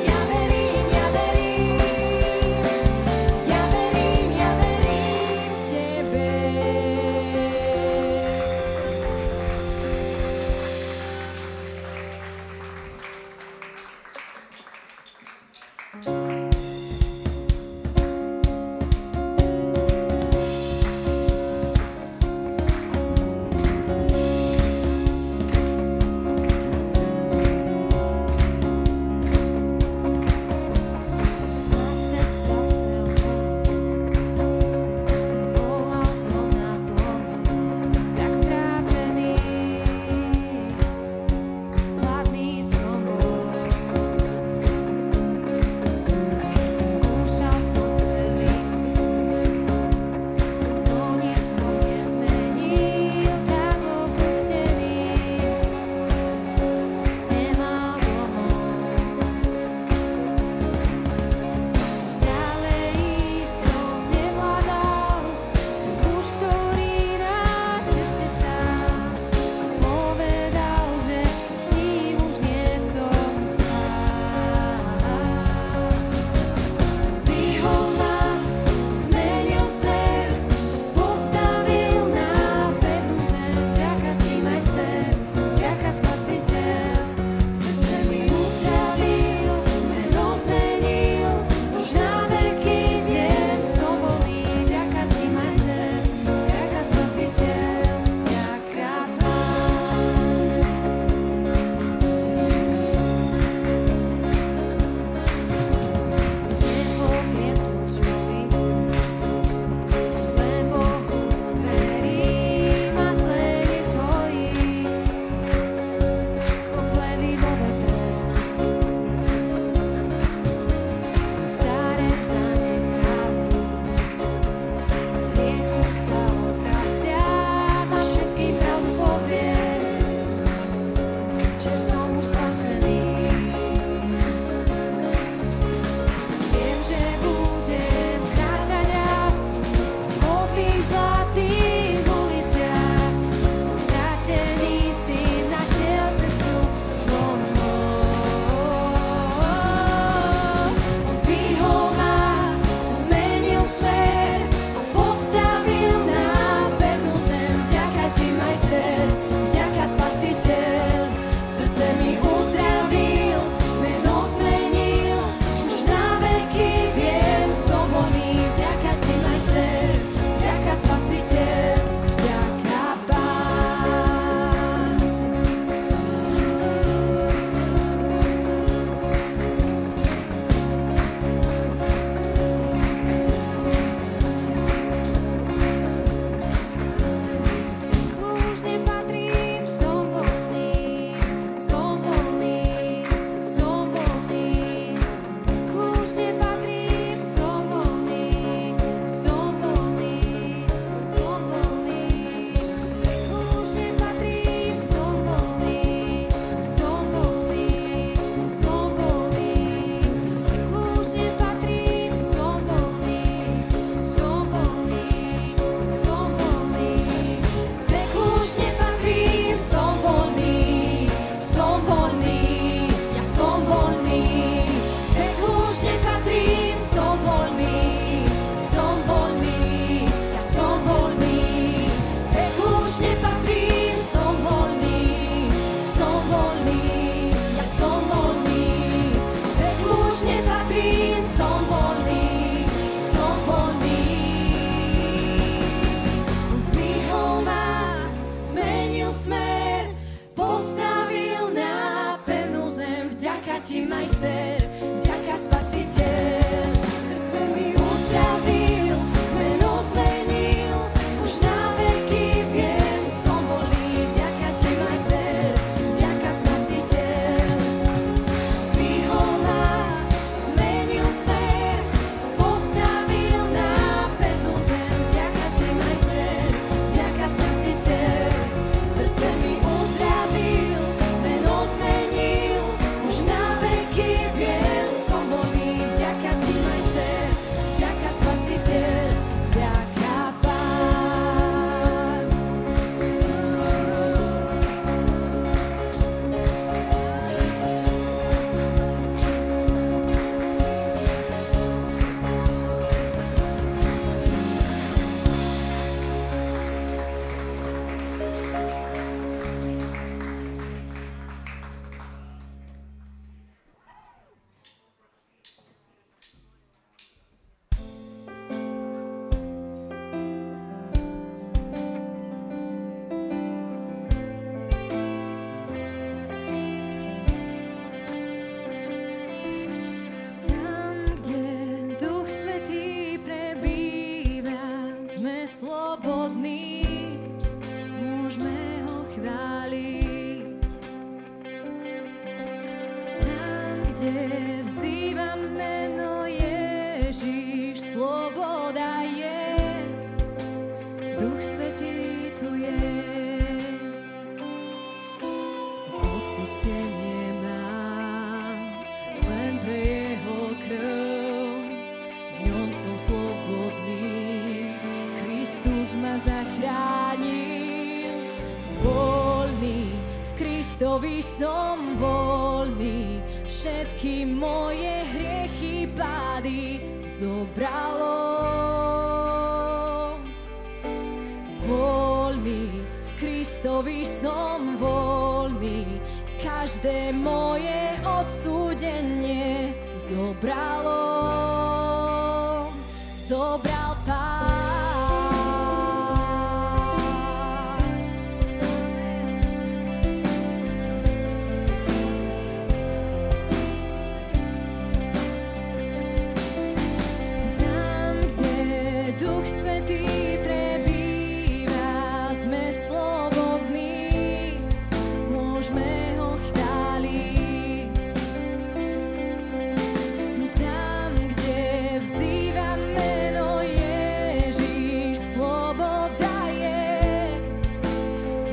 Ja verím slobodní, môžeme ho chváliť. Tam, kde vzývam meno Ježiš, sloboda je, Duch Svätý tu je. Odpustenie mám len pre jeho krv, v ňom som slobodný, Kristus ma zachránil. Voľný, v Kristovi som voľný, všetky moje hriechy pády zobralo. Voľný, v Kristovi som voľný, každé moje odsúdenie zobralo. Zobral Pán. Tam, kde Duch Svätý prebýva, sme slobodní, môžeme ho chváliť. Tam, kde vzývam meno Ježiš, sloboda je,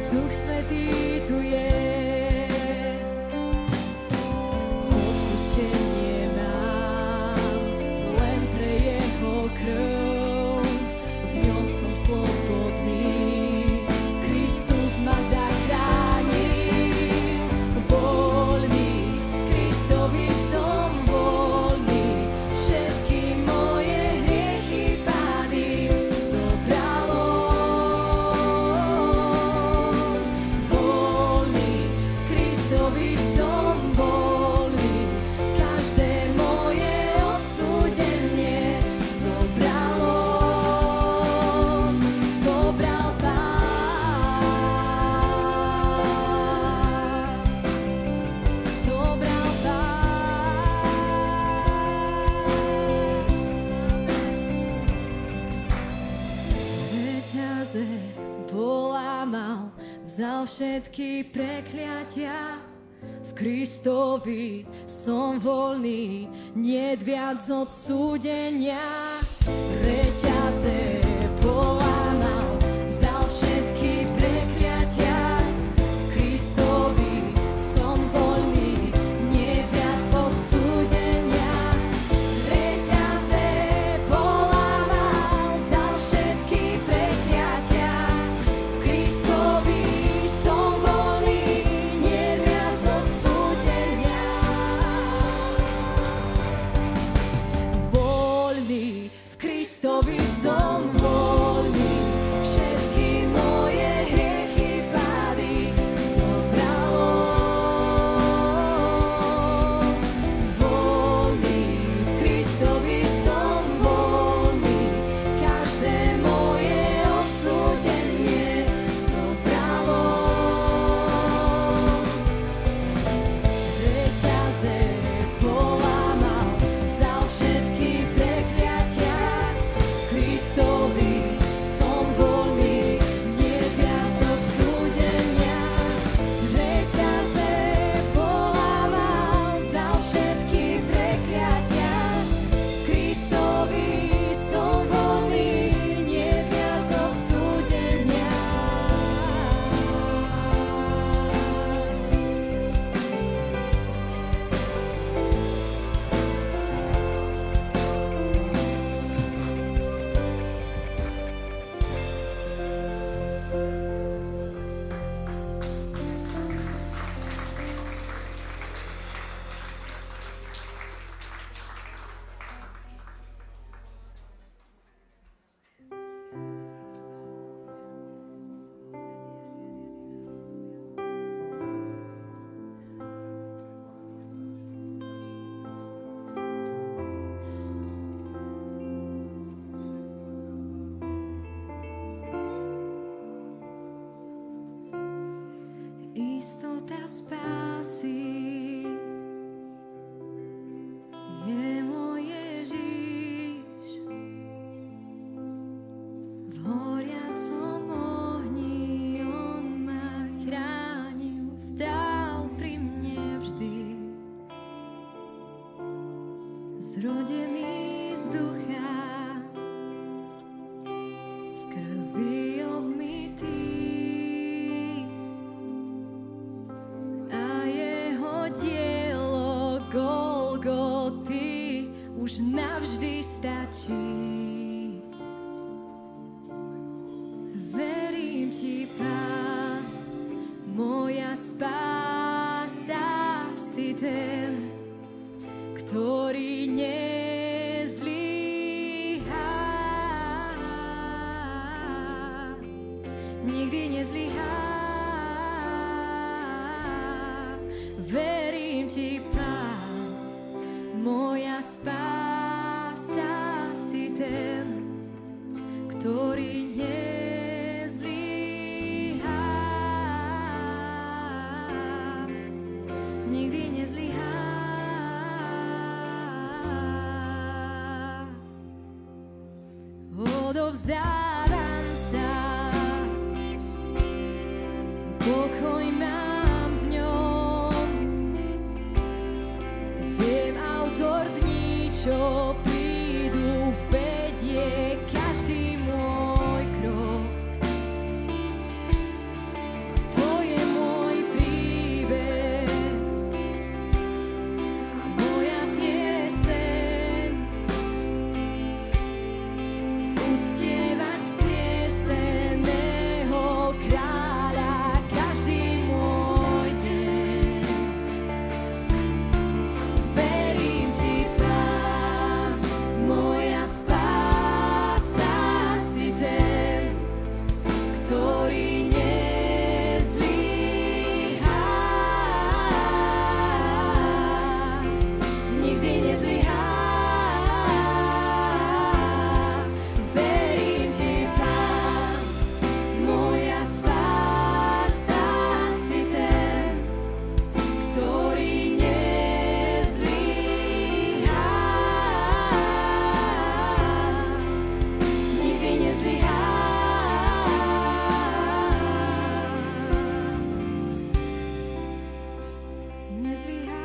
Duch Svätý tu je. Odpustenie mám len pre jeho krv, v ňom som slobodný, Kristus ma zachránil. Voľný, v Kristovi som voľný, všetky moje hriechy pády zobralo. Voľný, v Kristovi som voľný, každé moje odsúdenie zobralo. Zobral Pán. Zobral Pán. Reťaze polámal, vzal všetky prekliatia. V Kristovi som voľný, niet viac odsúdenia. Reťaze polámal, vzal všetky prekliatia. V Kristovi som voľný, niet viac odsúdenia. Reťaze polámal, vzal všetky prekliatia. V Kristovi som voľný, niet viac odsúdenia. Voľný, v Kristovi som voľný, všetky moje hriechy pády zobralo. Voľný, v Kristovi som voľný, každé moje odsúdenie zobralo. Reťaze polámal, vzal všetky prekliatia. V Kristovi som voľný, niet viac odsúdenia. Reťaze polámal, vzal všetky prekliatia. V Kristovi som voľný, niet viac odsúdenia. Istota spásy je môj Ježiš. V horiach už navždy stačí. Verím ti, Pán, moja spása, si ten, ktorý nezlyhá. Nikdy nezlyhá. Verím ti, Pán, moja spása, si ten, ktorý nezlyhá. Nikdy nezlyhá. Odovzdávam sa, pokoj mám v ňom. Viem, autor dní, čo prídu, vedie každý môj krok. To je môj príbeh a moja pieseň. Uctievať vzkrieseného kráľa každý môj deň. Verím ti, Pán, moja spása, si ten, ktorý nezlyhá. Nikdy nezlyhá. Verím ti, Pán, moja spása, si ten, ktorý nezlyhá. Nikdy nezlyhá. Nezlyhá.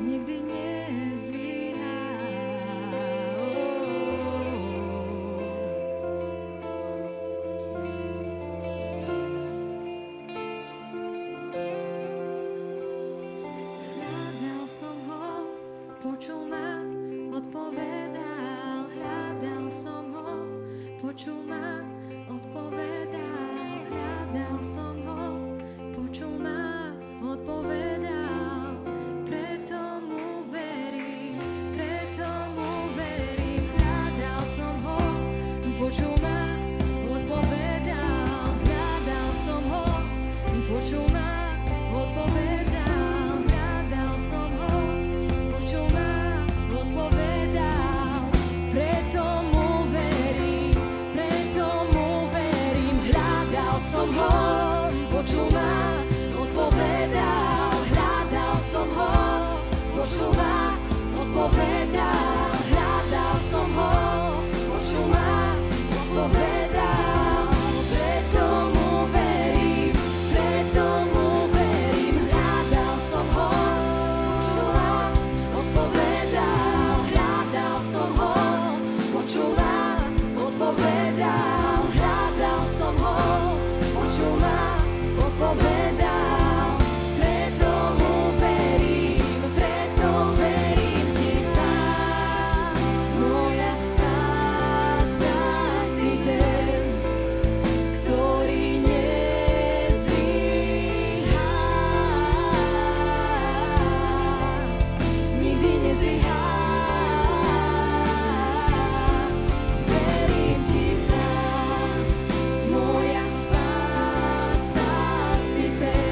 Nikdy nezlyhá. Hľadal som ho, počul ma, odpovedal. Hľadal som ho, počul ma, odpovedal. Hľadal som ho, počul ma, odpovedal. Preto mu verím, preto mu verím. Hľadal som ho, počul ma, odpovedal. Hľadal som ho, počul ma, odpovedal. Hľadal som ho, počul ma, odpovedal. Preto mu verím, preto mu verím. Hľadal som ho, počul ma, odpovedal. Hľadal som ho, počul ma, odpovedal. Hľadal som ho, počul ma, odpovedal. Preto mu verím, preto mu verím. Hľadal som ho, počul ma, odpovedal. Hľadal som ho, počul ma, odpovedal. Hľadal som ho, počul ma, odpovedal. Preto mu verím ti, Pán, moja spása, si ten, ktorý nezlyhá. Nikdy nezlyhá. Verím ti, Pán, moja spása, si ten,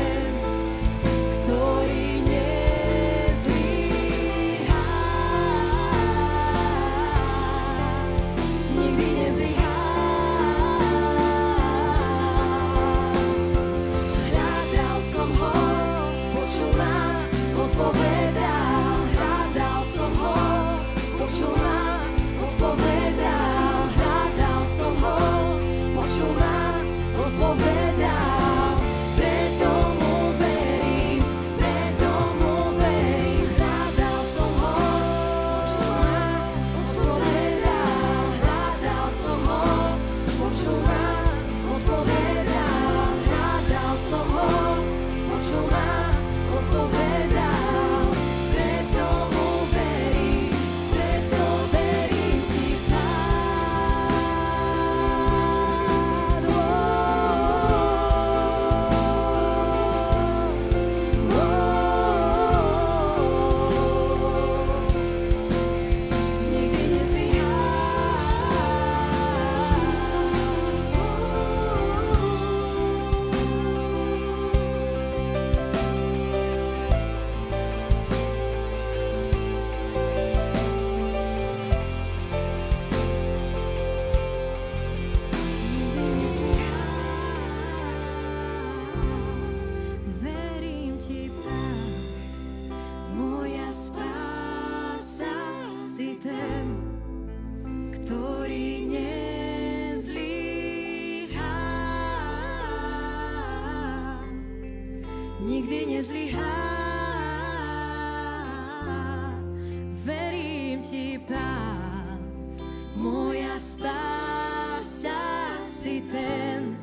moja spása si ten,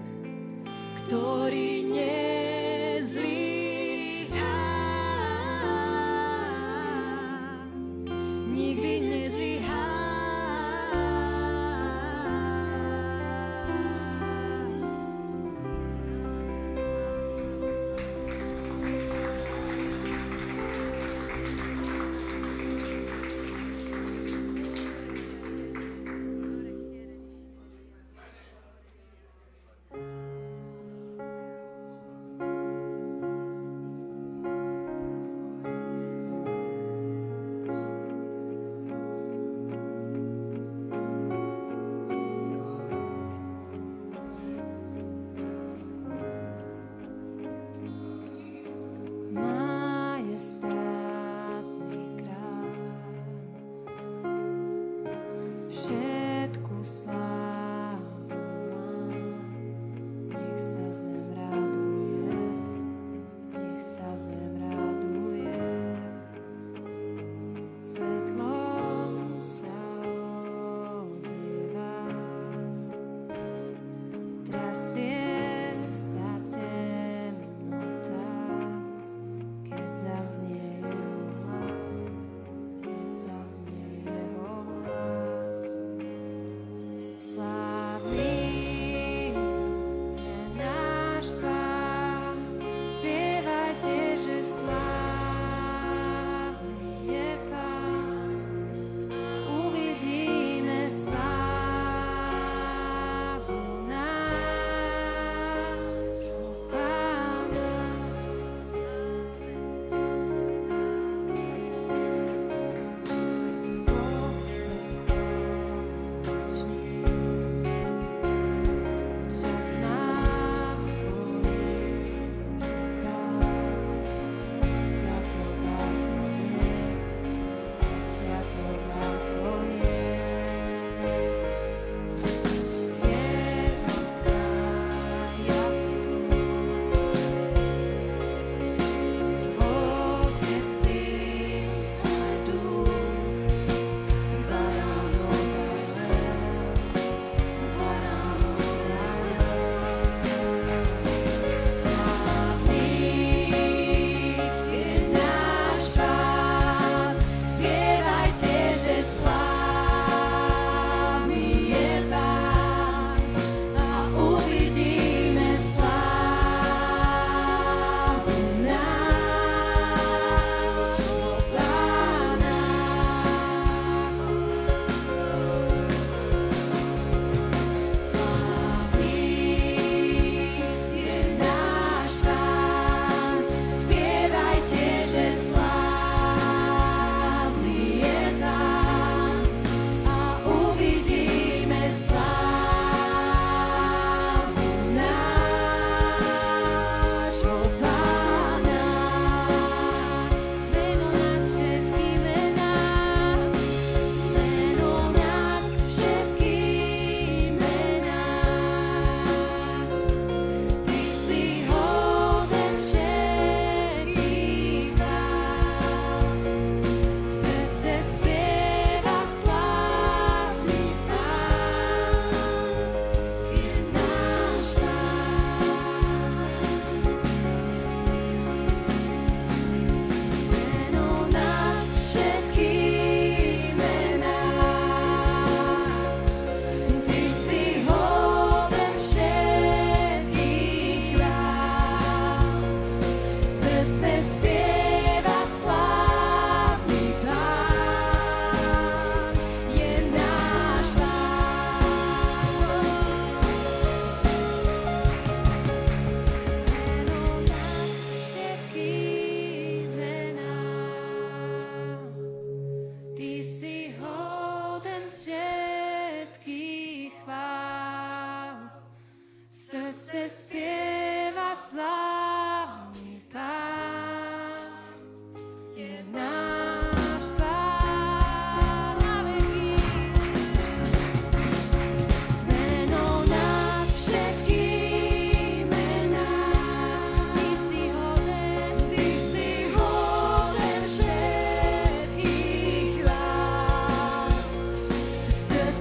ktorý nezlyhá. Nikdy nezlyhá.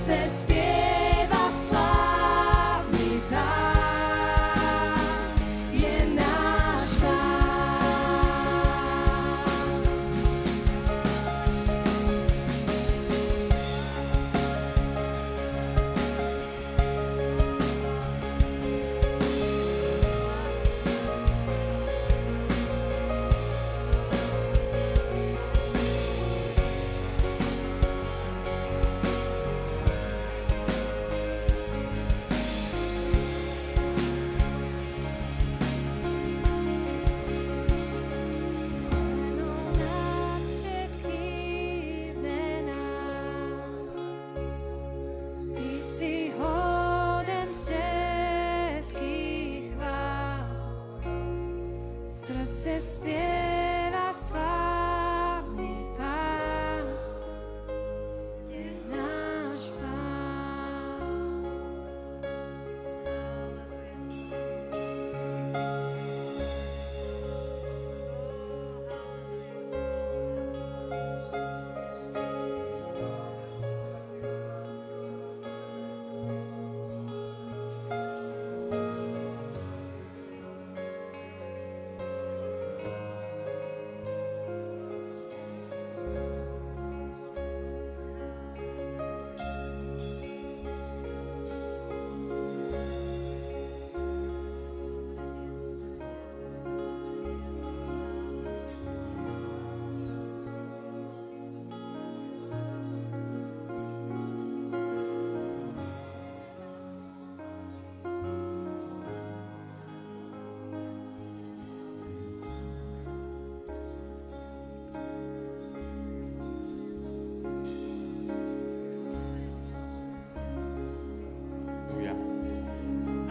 Srdce se spieva slávny Pán, je náš Pán.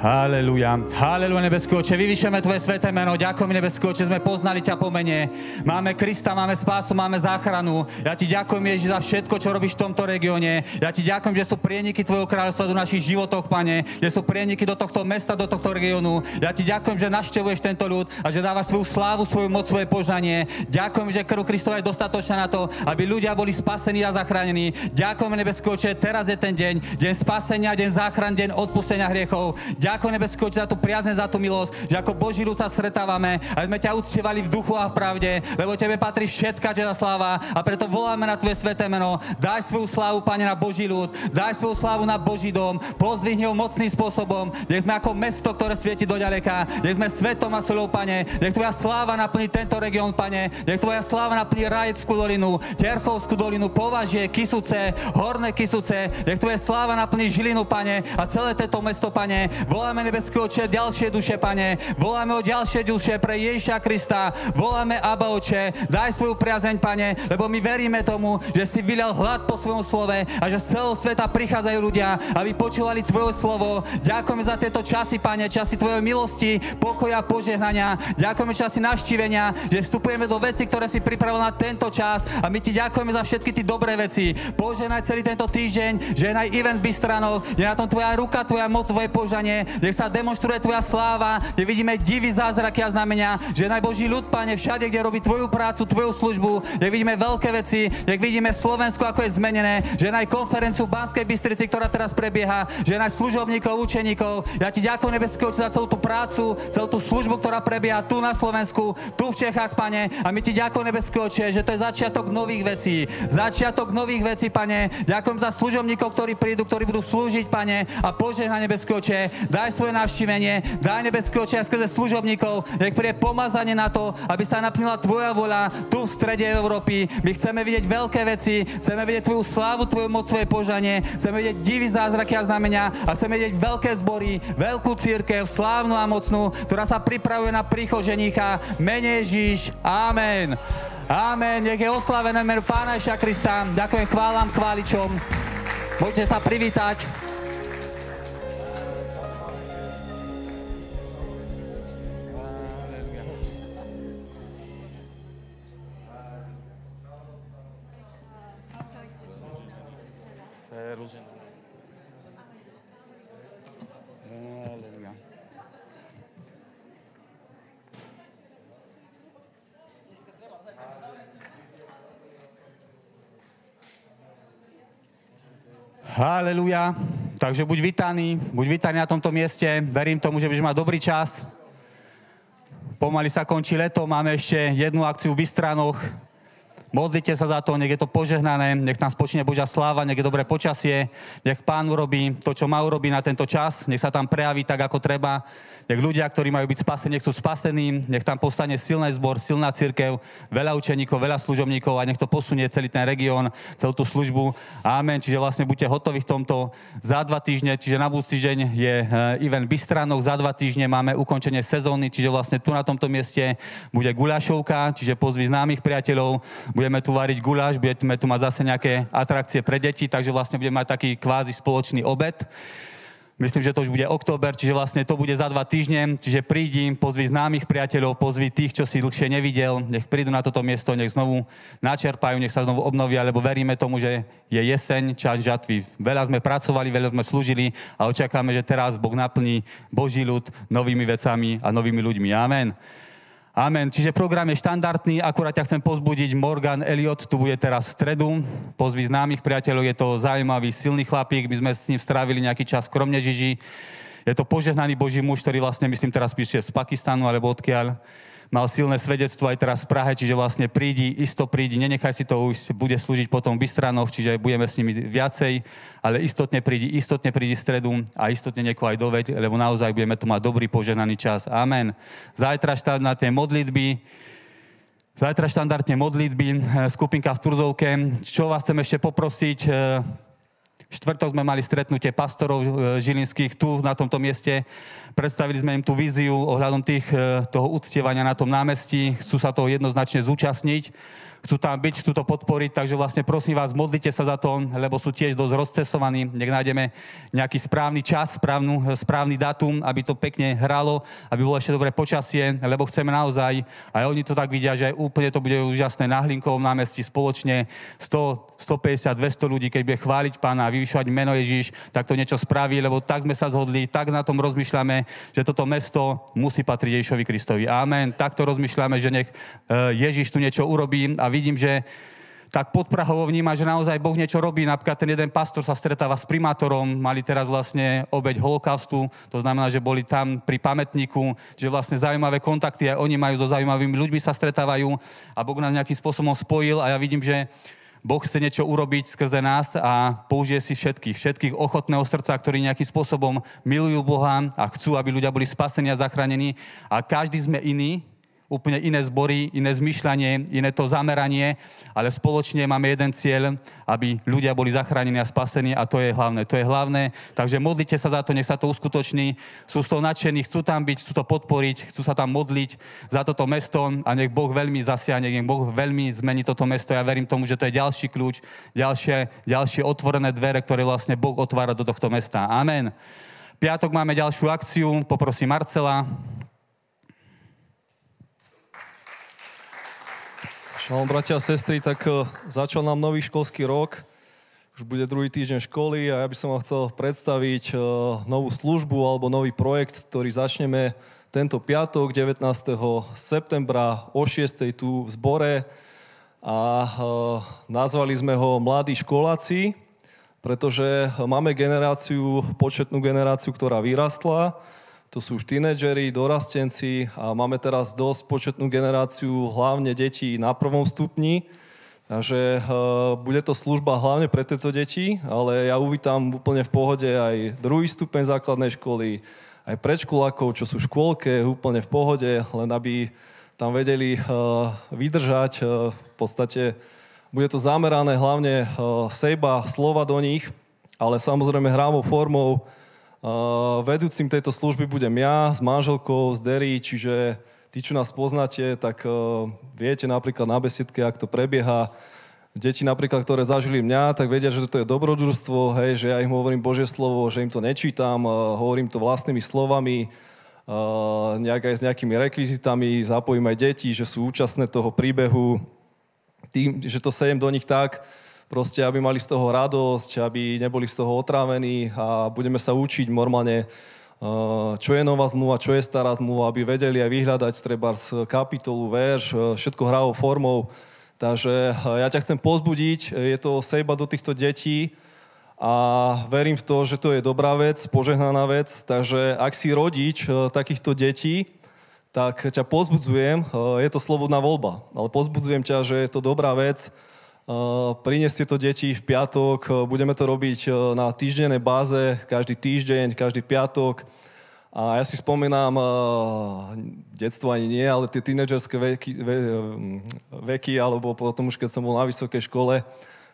Halelúja. Halelúja, nebeský Oče, vyvyšujeme Tvoje sväté meno. Ďakujem, nebeský Oče, sme poznali ťa po mene. Máme Krista, máme spásu, máme záchranu. Ja Ti ďakujem, Ježiš, za všetko, čo robíš v tomto regióne. Ja Ti ďakujem, že sú prieniky Tvojho kráľovstva do našich životoch, Pane. Že sú prieniky do tohto mesta, do tohto regiónu. Ja Ti ďakujem, že navštevuješ tento ľud a že dávaš svoju slávu, svoju moc, svoje požanie. Ďakujem, že krv Kristova je dostatočná na to, aby ľudia boli spasení a zachránení. Ďakujem, nebeský Oče, teraz je ten deň, deň spasenia, deň záchran, deň odpustenia hriechov. Ďakujem, nebeský Oče, za tú priazne, za tú milosť, že ako Boží ľud sa stretávame, aby sme ťa uctievali v duchu a v pravde, lebo Tebe patrí všetká česť a sláva a preto voláme na Tvoje sväté meno. Daj svoju slávu, Pane, na Boží ľud, daj svoju slávu na Boží dom, pozdvihni ho mocným spôsobom. Nech sme ako mesto, ktoré svieti do ďaleka. Nech sme svetom a solou, Pane. Nech Tvoja sláva naplní tento región, Pane. Nech Tvoja sláva naplní Rajeckú dolinu, Terchovskú dolinu, Považie, Kysuce, Horné Kysuce. Nech Tvoja sláva naplní Žilinu, Pane, a celé toto mesto, Pane. Voláme, nebeský Oče, ďalšie duše, Pane. Voláme o ďalšie duše pre Ježiša Krista. Voláme, Abba, Oče, daj svoju priazeň, Pane, lebo my veríme tomu, že si vylial hlad po svojom slove a že z celého sveta prichádzajú ľudia, aby počúvali Tvoje slovo. Ďakujeme za tieto časy, Pane, časy Tvojej milosti, pokoja, požehnania. Ďakujeme časy navštívenia, že vstupujeme do veci, ktoré si pripravil na tento čas a my Ti ďakujeme za všetky tie dobré veci. Požehnaj celý tento týždeň, žehnaj event v Bystranoch, je na tom Tvoja ruka, Tvoja moc, Tvoje požanie. Nech sa demonstruje Tvoja sláva, kde vidíme divy, zázraky a znamenia, že naj Boží ľud, Pane, všade, kde robí Tvoju prácu, Tvoju službu, nech vidíme veľké veci, nech vidíme Slovensko, ako je zmenené, že naj konferenciu v Banskej Bystrici, ktorá teraz prebieha, že naj služobníkov, učeníkov. Ja Ti ďakujem, nebeský Oče, za celú tú prácu, celú tú službu, ktorá prebieha tu na Slovensku, tu v Čechách, Pane, a my Ti ďakujem, nebeský Oče, že to je začiatok nových vecí. Začiatok nových vecí, Pane. Ďakujem za služobníkov, ktorí prídu, ktorí budú slúžiť, Pane, a požehnaj, nebeský Oče. Daj svoje navštívenie, daj, nebeský Oče, a skrze služobníkov, nech príde pomazanie na to, aby sa naplnila Tvoja voľa tu v strede Európy. My chceme vidieť veľké veci, chceme vidieť Tvoju slávu, Tvoju moc, Tvoje požanie, chceme vidieť divy, zázraky a znamenia a chceme vidieť veľké zbory, veľkú cirkev, slávnu a mocnú, ktorá sa pripravuje na príchod ženícha. Mene Ježiš. Amen. Amen. Nech je oslávené meno Pána Ježiša Krista. Ďakujem chválam, chváličom. Môžete sa privítať. Halelúja. Takže buď vítaný na tomto mieste. Verím tomu, že budeš mať dobrý čas. Pomaly sa končí leto, máme ešte jednu akciu v Bystranoch. Modlite sa za to, nech je to požehnané, nech tam spočíne Božia sláva, nech je dobré počasie, nech Pán urobí to, čo má urobiť na tento čas, nech sa tam prejaví tak, ako treba. Nech ľudia, ktorí majú byť spasení, nech sú spasení, nech tam povstane silný zbor, silná cirkev, veľa učeníkov, veľa služobníkov a nech to posunie celý ten región, celú tú službu. Amen. Čiže vlastne buďte hotoví v tomto za 2 týždne, čiže na budúci týždeň je event Bystranoch, za 2 týždne máme ukončenie sezóny, čiže vlastne tu na tomto mieste bude guľašovka, čiže pozvi známych priateľov, budeme tu variť guľaš, budeme tu mať zase nejaké atrakcie pre deti, takže vlastne budeme mať taký kvázi spoločný obed. Myslím, že to už bude október, čiže vlastne to bude za 2 týždne, čiže prídi, pozvi známych priateľov, pozvi tých, čo si dlhšie nevidel, nech prídu na toto miesto, nech znovu načerpajú, nech sa znovu obnovia, lebo veríme tomu, že je jeseň, čas žatvy. Veľa sme pracovali, veľa sme slúžili a očakáme, že teraz Boh naplní Boží ľud novými vecami a novými ľuďmi. Amen. Amen. Čiže program je štandardný, akurát ťa chcem pozbudiť. Morgan Elliot tu bude teraz v stredu. Pozvi známych priateľov, je to zaujímavý, silný chlapík. My sme s ním strávili nejaký čas v Kromnežiži. Je to požehnaný Boží muž, ktorý vlastne, myslím, teraz píše z Pakistanu, alebo odkiaľ. Mal silné svedectvo aj teraz v Prahe, čiže vlastne prídi, nenechaj si to ujsť, bude slúžiť potom v Bystranoch, čiže budeme s nimi viacej, ale istotne prídi v stredu a istotne niekoho aj doveď, lebo naozaj budeme tu mať dobrý požehnaný čas. Amen. Zajtra štandardne modlitby, skupinka v Turzovke. Čo vás chcem ešte poprosiť? Štvrtok sme mali stretnutie pastorov žilinských tu na tomto mieste. Predstavili sme im tú víziu ohľadom toho uctievania na tom námestí. Chcú sa toho jednoznačne zúčastniť. Chcú tam byť, chcú to podporiť, takže vlastne prosím vás, modlite sa za to, lebo sú tiež dosť rozcesovaní. Nech nájdeme nejaký správny čas, správny dátum, aby to pekne hralo, aby bolo ešte dobré počasie, lebo chceme naozaj, aj oni to tak vidia, že úplne to bude úžasné na Hlinkovom námestí spoločne 100, 150, 200 ľudí, keď bude chváliť Pána a vyvyšovať meno Ježiš, tak to niečo spraví, lebo tak sme sa zhodli, tak na tom rozmýšľame, že toto mesto musí patriť Ježišovi Kristovi. Amen. Takto rozmýšľame, že nech Ježiš tu niečo urobí a vidím, že tak podprahovo vníma, že naozaj Boh niečo robí. Napríklad ten jeden pastor sa stretáva s primátorom, mali teraz vlastne obeť holokaustu, to znamená, že boli tam pri pamätníku, že vlastne zaujímavé kontakty, aj oni majú so zaujímavými ľuďmi sa stretávajú a Boh nás nejakým spôsobom spojil a ja vidím, že Boh chce niečo urobiť skrze nás a použije si všetkých ochotného srdca, ktorí nejakým spôsobom milujú Boha a chcú, aby ľudia boli spasení a zachránení a každý sme iný, úplne iné zbory, iné zmýšľanie, iné to zameranie, ale spoločne máme jeden cieľ, aby ľudia boli zachránení a spasení a to je hlavné. Takže modlite sa za to, nech sa to uskutoční. Sú z toho nadšení, chcú tam byť, chcú to podporiť, chcú sa tam modliť za toto mesto a nech Boh veľmi zasiahne, nech Boh veľmi zmení toto mesto. Ja verím tomu, že to je ďalší kľúč, ďalšie otvorené dvere, ktoré vlastne Boh otvára do tohto mesta. Amen. Piatok máme ďalšiu akciu, poprosím Marcela. Šalom, bratia a sestry, tak začal nám nový školský rok. Už bude druhý týždeň školy a ja by som vám chcel predstaviť novú službu alebo nový projekt, ktorý začneme tento piatok, 19. septembra o 6. tu v zbore a nazvali sme ho Mladí školáci, pretože máme početnú generáciu, ktorá vyrastla. To sú už tínedžeri, dorastenci a máme teraz dosť početnú generáciu, hlavne detí na 1. stupni. Takže bude to služba hlavne pre tieto deti, ale ja uvítam úplne v pohode aj 2. stupeň základnej školy, aj predškolákov, čo sú v škôlke, úplne v pohode, len aby tam vedeli vydržať. V podstate bude to zamerané hlavne sejba slova do nich, ale samozrejme hravou formou. Vedúcim tejto služby budem ja s manželkou, s Derry, čiže tí, čo nás poznáte, tak viete napríklad na besiedke, ak to prebieha. Deti napríklad, ktoré zažili mňa, tak vedia, že to je dobrodružstvo, hej, že ja im hovorím Božie slovo, že im to nečítam, hovorím to vlastnými slovami, aj s nejakými rekvizitami, zapojím aj deti, že sú účastné toho príbehu, tým, že to sejem do nich tak, proste, aby mali z toho radosť, aby neboli z toho otrávení a budeme sa učiť normálne, čo je nová zmluva, čo je stará zmluva, aby vedeli aj vyhľadať trebárs kapitolu, verš, všetko hravou formou. Takže ja ťa chcem pozbudiť, je to sejba do týchto detí a verím v to, že to je dobrá vec, požehnaná vec, takže ak si rodič takýchto detí, tak ťa pozbudzujem, je to slobodná voľba, ale pozbudzujem ťa, že je to dobrá vec. Prineste to deti v piatok, budeme to robiť na týždennej báze, každý týždeň, každý piatok. A ja si spomínam, detstvo ani nie, ale tie tínedžerské veky, alebo potom už keď som bol na vysokej škole,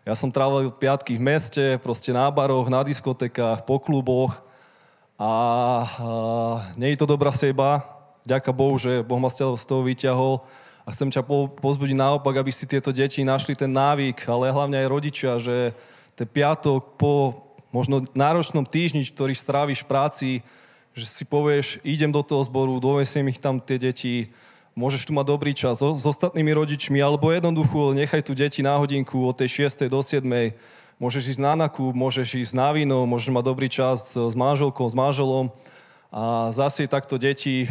ja som trávil piatky v meste, proste na baroch, na diskotékach, po kluboch a nie je to dobrá sejba. Ďaká Bohu, že Boh ma z toho vyťahol. A chcem ťa pozbudiť naopak, aby si tieto deti našli ten návyk, ale hlavne aj rodičia, že ten piatok po možno náročnom týždni, ktorý stráviš v práci, že si povieš, idem do toho zboru, dovesiem ich tam tie deti, môžeš tu mať dobrý čas s ostatnými rodičmi, alebo jednoducho nechaj tu deti na hodinku od tej 6. do 7. Môžeš ísť na nákup, môžeš ísť na víno, môžeš mať dobrý čas s manželkou, s manželom a zase takto deti.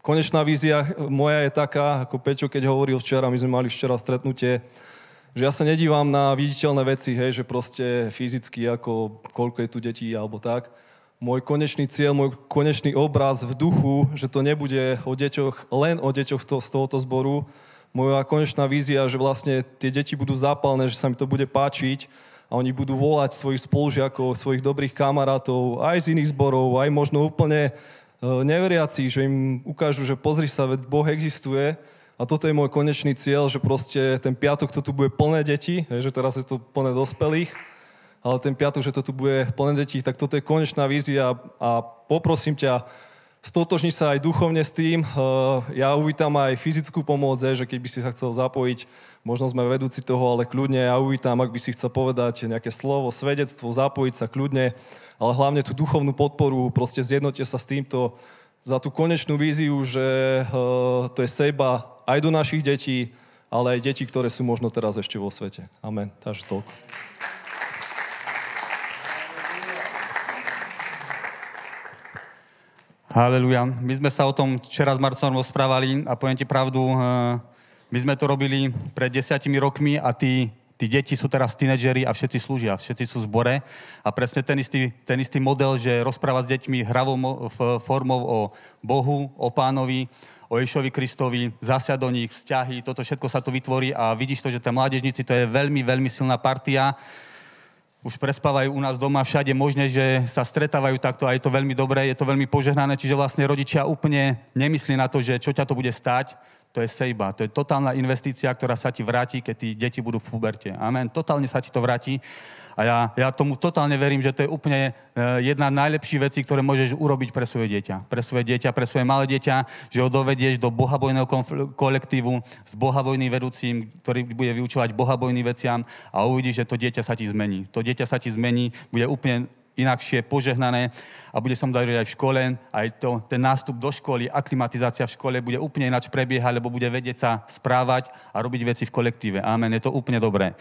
Konečná vízia moja je taká, ako Peťo, keď hovoril včera, my sme mali včera stretnutie, že ja sa nedívam na viditeľné veci, hej, že proste fyzicky, ako koľko je tu detí alebo tak. Môj konečný cieľ, môj konečný obraz v duchu, že to nebude o deťoch, len o deťoch z tohoto zboru. Moja konečná vízia, že vlastne tie deti budú zápalné, že sa mi to bude páčiť a oni budú volať svojich spolužiakov, svojich dobrých kamarátov, aj z iných zborov, aj možno úplne neveriaci, že im ukážu, že pozri sa, veď Boh existuje. A toto je môj konečný cieľ, že proste ten piatok to tu bude plné detí, že teraz je to plné dospelých, ale ten piatok, že to tu bude plné detí, tak toto je konečná vízia a poprosím ťa, stotožni sa aj duchovne s tým. Ja uvítam aj fyzickú pomoc, že keď by si sa chcel zapojiť, možno sme vedúci toho, ale kľudne ja uvítam, ak by si chcel povedať nejaké slovo, svedectvo, zapojiť sa kľudne, ale hlavne tú duchovnú podporu, proste zjednote sa s týmto za tú konečnú víziu, že to je sejba aj do našich detí, ale aj detí, ktoré sú možno teraz ešte vo svete. Amen. Takže toľko. Haleluja. My sme sa o tom včera s Marcom rozprávali a poviem ti pravdu, my sme to robili pred 10 rokmi a tí deti sú teraz tínedžeri a všetci slúžia, všetci sú v zbore a presne ten istý model, že rozprávať s deťmi hravou formou o Bohu, o Pánovi, o Ježišovi Kristovi, zasia do nich, vzťahy, toto všetko sa tu vytvorí a vidíš to, že tá mládežníci, to je veľmi, veľmi silná partia. Už prespávajú u nás doma všade možné, že sa stretávajú takto a je to veľmi dobré, je to veľmi požehnané, čiže vlastne rodičia úplne nemyslí na to, že čo ťa to bude stáť, to je sejba, to je totálna investícia, ktorá sa ti vráti, keď tí deti budú v puberte. Amen, totálne sa ti to vráti a ja tomu totálne verím, že to je úplne jedna z najlepších vecí, ktoré môžeš urobiť pre svoje dieťa. Pre svoje malé dieťa, že ho dovedieš do bohabojného kolektívu s bohabojným vedúcim, ktorý bude vyučovať bohabojným veciam a uvidíš, že to dieťa sa ti zmení. To dieťa sa ti zmení, bude úplne inakšie, požehnané a bude sa mu dariť aj v škole, aj ten nástup do školy, aklimatizácia v škole bude úplne ináč prebiehať, lebo bude vedieť sa správať a robiť veci v kolektíve. Amen, je to úplne dobré.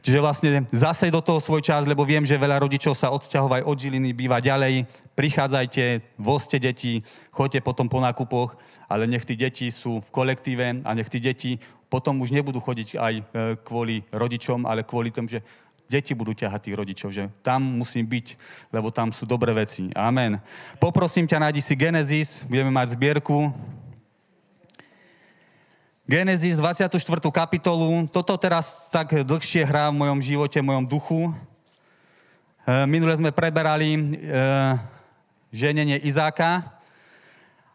Čiže vlastne zase do toho svoj čas, lebo viem, že veľa rodičov sa odsťahovať od Žiliny, býva ďalej, prichádzajte, vozte deti, choďte potom po nákupoch, ale nech tí deti sú v kolektíve a nech tí deti potom už nebudú chodiť aj kvôli rodičom, ale kvôli tomu, že deti budú ťahať tých rodičov, že tam musím byť, lebo tam sú dobré veci. Amen. Poprosím ťa, nájdi si Genesis, budeme mať zbierku. Genesis, 24. kapitolu. Toto teraz tak dlhšie hrá v mojom živote, v mojom duchu. Minule sme preberali ženenie Izáka.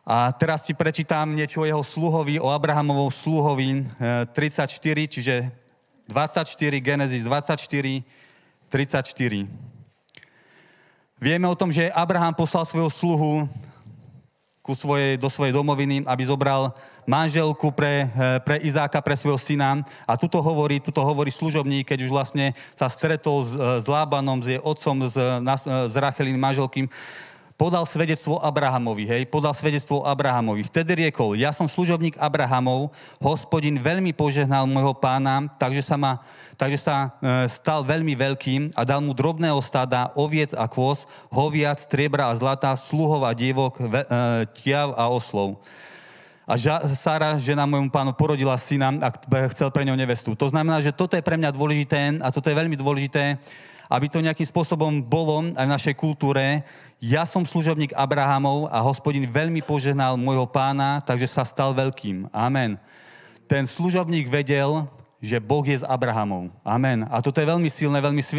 A teraz ti prečítam niečo o jeho sluhovi, o Abrahamovom sluhovi 34, čiže 24, Genesis 24, 34. Vieme o tom, že Abraham poslal svojho sluhu do svojej domoviny, aby zobral manželku pre Izáka, pre svojho syna. A tuto hovorí služobník, keď už vlastne sa stretol s Lábanom, s jej otcom, s Rachelin manželkým, podal svedectvo Abrahamovi, Vtedy riekol, ja som služobník Abrahamov, Hospodin veľmi požehnal môjho pána, takže sa stal veľmi veľkým a dal mu drobného stáda, oviec a kôz, hoviac, striebra a zlata, sluhov a dievok, tiav a oslov. A Sára, žena môjmu pánu, porodila syna a chcel pre ňou nevestu. To znamená, že toto je pre mňa dôležité a toto je veľmi dôležité, aby to nejakým spôsobom bolo aj v našej kultúre. Ja som služobník Abrahamov a Hospodin veľmi požehnal môjho pána, takže sa stal veľkým. Amen. Ten služobník vedel, že Boh je s Abrahamom. Amen. A toto je veľmi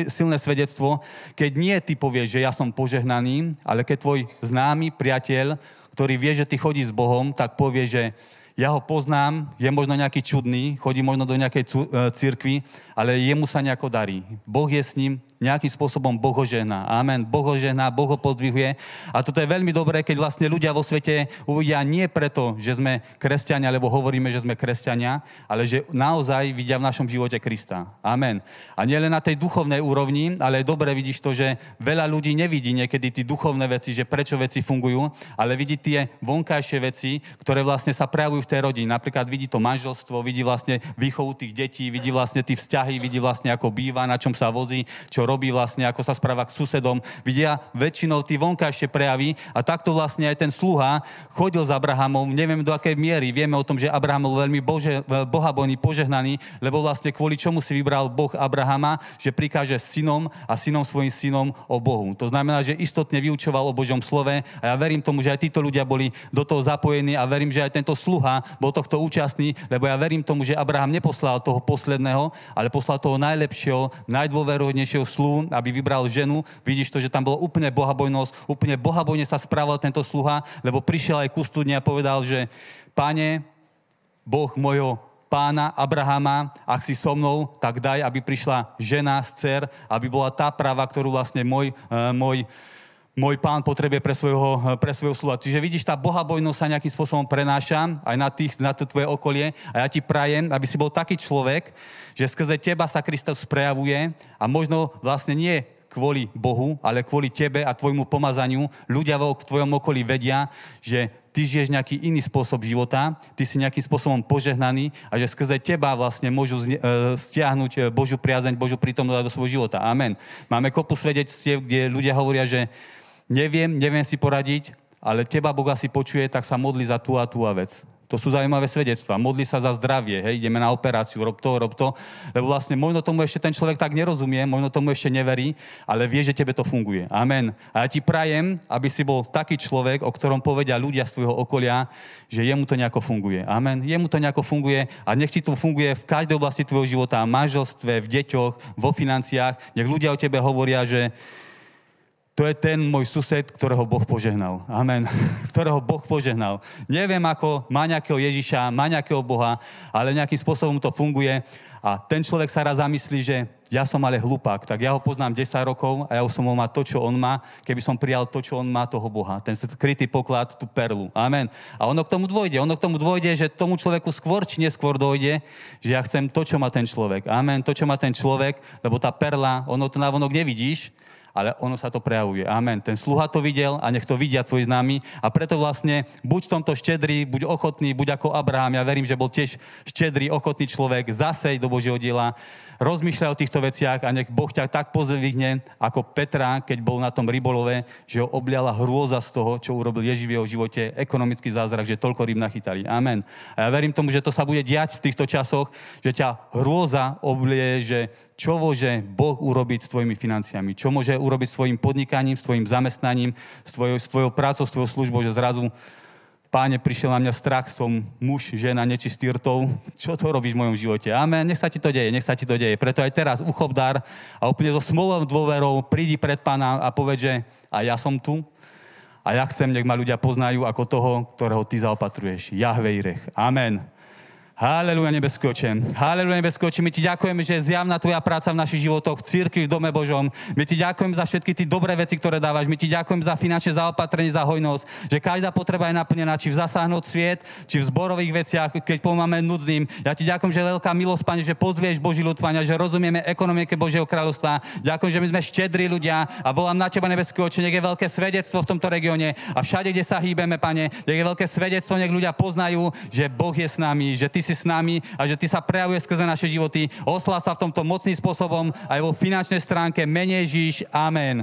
silné svedectvo, keď nie ty povieš, že ja som požehnaný, ale keď tvoj známy priateľ, ktorý vie, že ty chodíš s Bohom, tak povie, že ja ho poznám, je možno nejaký čudný, chodí možno do nejakej cirkvi, ale jemu sa nejako darí. Boh je s ním nejakým spôsobom Boh ho žehná. Amen. Boh ho žehná, Boh ho pozdvihuje. A toto je veľmi dobré, keď vlastne ľudia vo svete uvidia nie preto, že sme kresťania, lebo hovoríme, že sme kresťania, ale že naozaj vidia v našom živote Krista. Amen. A nie len na tej duchovnej úrovni, ale dobre vidíš to, že veľa ľudí nevidí niekedy tie duchovné veci, že prečo veci fungujú, ale vidí tie vonkajšie veci, ktoré vlastne sa prejavujú v tej rodine. Napríklad vidí to manželstvo, vidí vlastne výchovu tých detí, vidí vlastne tie vzťahy, vidí vlastne ako býva, na čom sa vozí, čo robí vlastne, ako sa správa k susedom. Vidia väčšinou tie vonkajšie prejavy a takto vlastne aj ten sluha chodil s Abrahamom, neviem do akej miery, vieme o tom, že Abraham bol veľmi bohabojný, požehnaný, lebo vlastne kvôli čomu si vybral Boh Abrahama, že prikáže synom a synom svojim synom o Bohu. To znamená, že istotne vyučoval o Božom slove a ja verím tomu, že aj títo ľudia boli do toho zapojení a verím, že aj tento sluha bol tohto účastný, lebo ja verím tomu, že Abraham neposlal toho posledného, ale poslal toho najlepšieho, najdôveryhodnejšieho sluhu, aby vybral ženu. Vidíš to, že tam bolo úplne bohabojnosť, úplne bohabojne sa správal tento sluha, lebo prišiel aj ku studni a povedal, že Pane, Boh môjho pána Abrahama, ak si so mnou, tak daj, aby prišla žena z dcer, aby bola tá práva, ktorú vlastne môj pán potrebuje pre svojho sluha. Čiže vidíš, tá bohabojnosť sa nejakým spôsobom prenáša aj na to tvoje okolie a ja ti prajem, aby si bol taký človek, že skrze teba sa Kristus prejavuje a možno vlastne nie kvôli Bohu, ale kvôli tebe a tvojmu pomazaniu. Ľudia v tvojom okolí vedia, že ty žiješ nejaký iný spôsob života, ty si nejakým spôsobom požehnaný a že skrze teba vlastne môžu stiahnuť Božiu priazeň, Božiu prítomnosť do svojho života. Amen. Máme kopu svedectiev, kde ľudia hovoria, že neviem si poradiť, ale teba Boh asi počuje, tak sa modli za tú a vec. To sú zaujímavé svedectvá. Modli sa za zdravie, hej, ideme na operáciu, rob to. Lebo vlastne možno tomu ešte ten človek tak nerozumie, možno tomu ešte neverí, ale vie, že tebe to funguje. Amen. A ja ti prajem, aby si bol taký človek, o ktorom povedia ľudia z tvojho okolia, že jemu to nejako funguje. Amen. Jemu to nejako funguje a nech ti to funguje v každej oblasti tvojho života, v manželstve, v deťoch, vo financiách. Nech ľudia o tebe hovoria, že to je ten môj sused, ktorého Boh požehnal. Amen. Ktorého Boh požehnal. Neviem ako, má nejakého Ježiša, má nejakého Boha, ale nejakým spôsobom to funguje. A ten človek sa raz zamyslí, že ja som ale hlupák, tak ja ho poznám 10 rokov a ja už som ho má to, čo on má, keby som prijal to, čo on má, toho Boha. Ten skrytý poklad, tú perlu. Amen. A ono k tomu dôjde, že tomu človeku skôr či neskôr dojde, že ja chcem to, čo má ten človek. Amen. To, čo má ten človek, lebo tá perla, ono to navonok nevidíš, ale ono sa to prejavuje. Amen. Ten sluha to videl a nech to vidia tvoji známi a preto vlastne buď v tomto štedrý, buď ochotný, buď ako Abraham. Ja verím, že bol tiež štedrý, ochotný človek, zasej do Božieho diela, rozmýšľaj o týchto veciach a nech Boh ťa tak pozdvihne, ako Petra, keď bol na tom rybolove, že ho obliala hrôza z toho, čo urobil Ježiš v jeho živote, ekonomický zázrak, že toľko rýb nachytali. Amen. A ja verím tomu, že to sa bude diať v týchto časoch, že ťa hrôza oblie, že čo môže Boh urobiť s tvojimi financiami, čo môže urobiť s tvojim podnikaním, s tvojim zamestnaním, s tvojou prácou, s tvojou službou, že zrazu Páne, prišiel na mňa strach, som muž, žena, nečistý rtov. Čo to robíš v mojom živote? Amen, nech sa ti to deje. Preto aj teraz uchop dar a úplne so smolou dôverou prídi pred Pána a povedz, že a ja som tu a ja chcem, nech ma ľudia poznajú ako toho, ktorého ty zaopatruješ. Jahve Jireh. Amen. Halelúja, nebeský Oče. Halelúja, nebeský Oče. My ti ďakujeme, že je zjavná tvoja práca v našich životoch, v cirkvi, v dome Božom. My ti ďakujeme za všetky tie dobré veci, ktoré dávaš. My ti ďakujeme za finančné zaopatrenie, za hojnosť, že každá potreba je naplnená, či v zasáhnuť sviet, či v zborových veciach, keď pomáme núdznym. Ja ti ďakujem, že veľká milosť, Pane, že pozdvieš Boží ľud, Pane, že rozumieme ekonomike Božieho kráľovstva. Ďakujem, že my sme štedrí ľudia a volám na teba, nebeský Oče, nech je veľké svedectvo v tomto regióne a všade, kde sa hýbeme, Pane, nech je veľké svedectvo, nech ľudia poznajú, že Boh je s nami, že ty si s nami a že ty sa prejavuješ skrze naše životy. Oslá sa v tomto mocným spôsobom aj vo finančnej stránke. Mene Ježiš. Amen.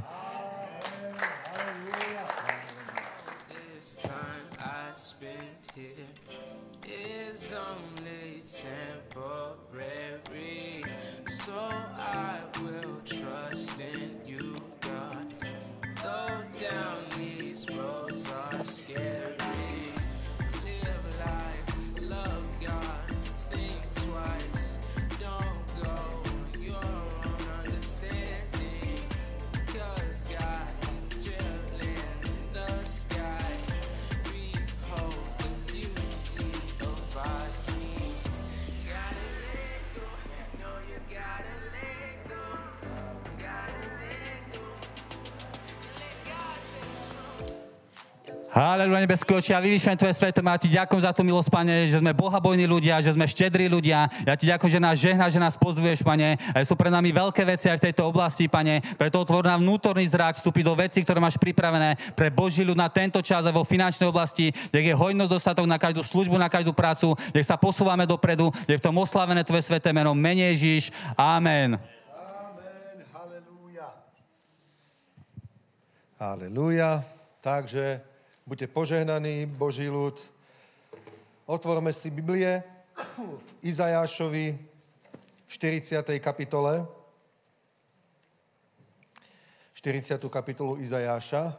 Halelúja, nebeský Oče, ja vyvyšujem Tvoje sveté meno, ja Ti ďakujem za tú milosť, Pane, že sme bohabojní ľudia, že sme štedrí ľudia. Ja Ti ďakujem, že nás žehnáš, že nás pozdvuješ, Pane. A sú pre nami veľké veci aj v tejto oblasti, Pane. Preto otvor nám vnútorný zrak, vstúpiť do vecí, ktoré máš pripravené pre Boží ľud na tento čas aj vo finančnej oblasti. Nech je hojnosť dostatok na každú službu, na každú prácu. Nech sa posúvame dopredu. Nech v tom oslavené Tvoje sveté meno. Mene Ježiš. Amen. Amen. Halelúja. Halelúja. Takže buďte požehnaní, Boží ľud. Otvorme si Biblie v Izajášovi 40. kapitole. 40. kapitolu Izajáša.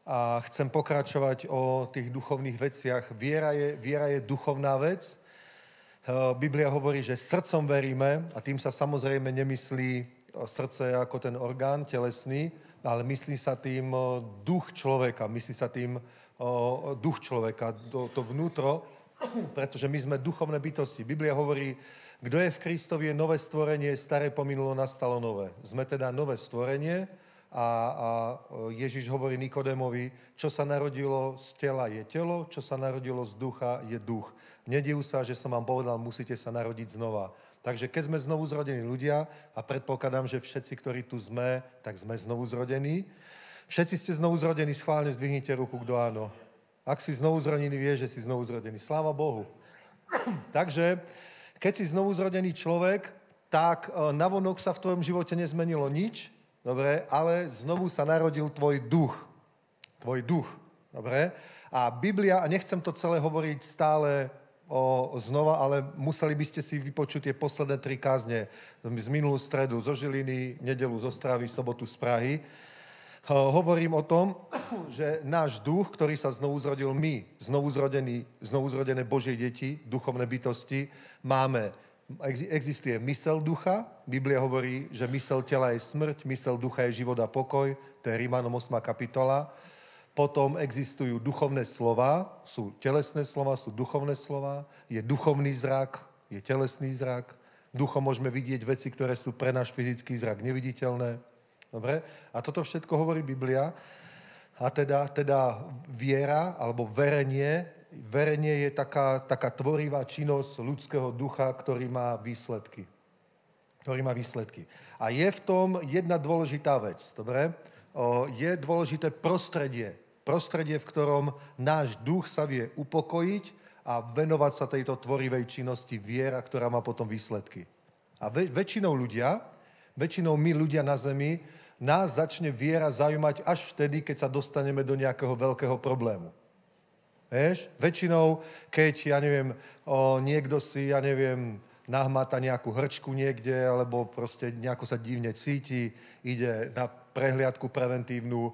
A chcem pokračovať o tých duchovných veciach. Viera je duchovná vec. Biblia hovorí, že srdcom veríme, a tým sa samozrejme nemyslí srdce ako ten orgán telesný, ale myslí sa tým duch človeka, duch človeka, to vnútro, pretože my sme duchovné bytosti. Biblia hovorí, kto je v Kristovi, je nové stvorenie, staré pominulo, nastalo nové. Sme teda nové stvorenie a Ježiš hovorí Nikodémovi, čo sa narodilo z tela je telo, čo sa narodilo z ducha je duch. Nediv sa, že som vám povedal, musíte sa narodiť znova. Takže keď sme znovu zrodení ľudia, a predpokladám, že všetci, ktorí tu sme, tak sme znovu zrodení. Všetci ste znovu zrodení, schválne zdvihnite ruku, kto áno. Ak si znovu zrodený, vieš, že si znovu zrodený. Sláva Bohu. Takže, keď si znovu zrodený človek, tak navonok sa v tvojom živote nezmenilo nič, dobre, ale znovu sa narodil tvoj duch. Tvoj duch, dobre. A Biblia, a nechcem to celé hovoriť stále znova, ale museli by ste si vypočuť tie posledné 3 kázne z minulú stredu zo Žiliny, nedelu z Ostravy, sobotu z Prahy. Hovorím o tom, že náš duch, ktorý sa znovu zrodil my, znovu zrodené Božie deti, duchovné bytosti, existuje mysel ducha, Biblia hovorí, že mysel tela je smrť, mysel ducha je život a pokoj, to je Rímanom 8. kapitola. Potom existujú duchovné slova, sú telesné slova, sú duchovné slova, je duchovný zrak, je telesný zrak. Duchom môžeme vidieť veci, ktoré sú pre náš fyzický zrak neviditeľné. Dobre? A toto všetko hovorí Biblia. A teda viera, alebo verenie je taká tvorivá činnosť ľudského ducha, ktorý má výsledky. A je v tom jedna dôležitá vec, dobre? Je dôležité prostredie, v ktorom náš duch sa vie upokojiť a venovať sa tejto tvorivej činnosti viera, ktorá má potom výsledky. A väčšinou my ľudia na zemi, nás začne viera zaujímať až vtedy, keď sa dostaneme do nejakého veľkého problému. Vieš? Väčšinou, keď, niekto si, nahmáta nejakú hrčku niekde, alebo proste nejako sa divne cíti, ide na prehliadku preventívnu,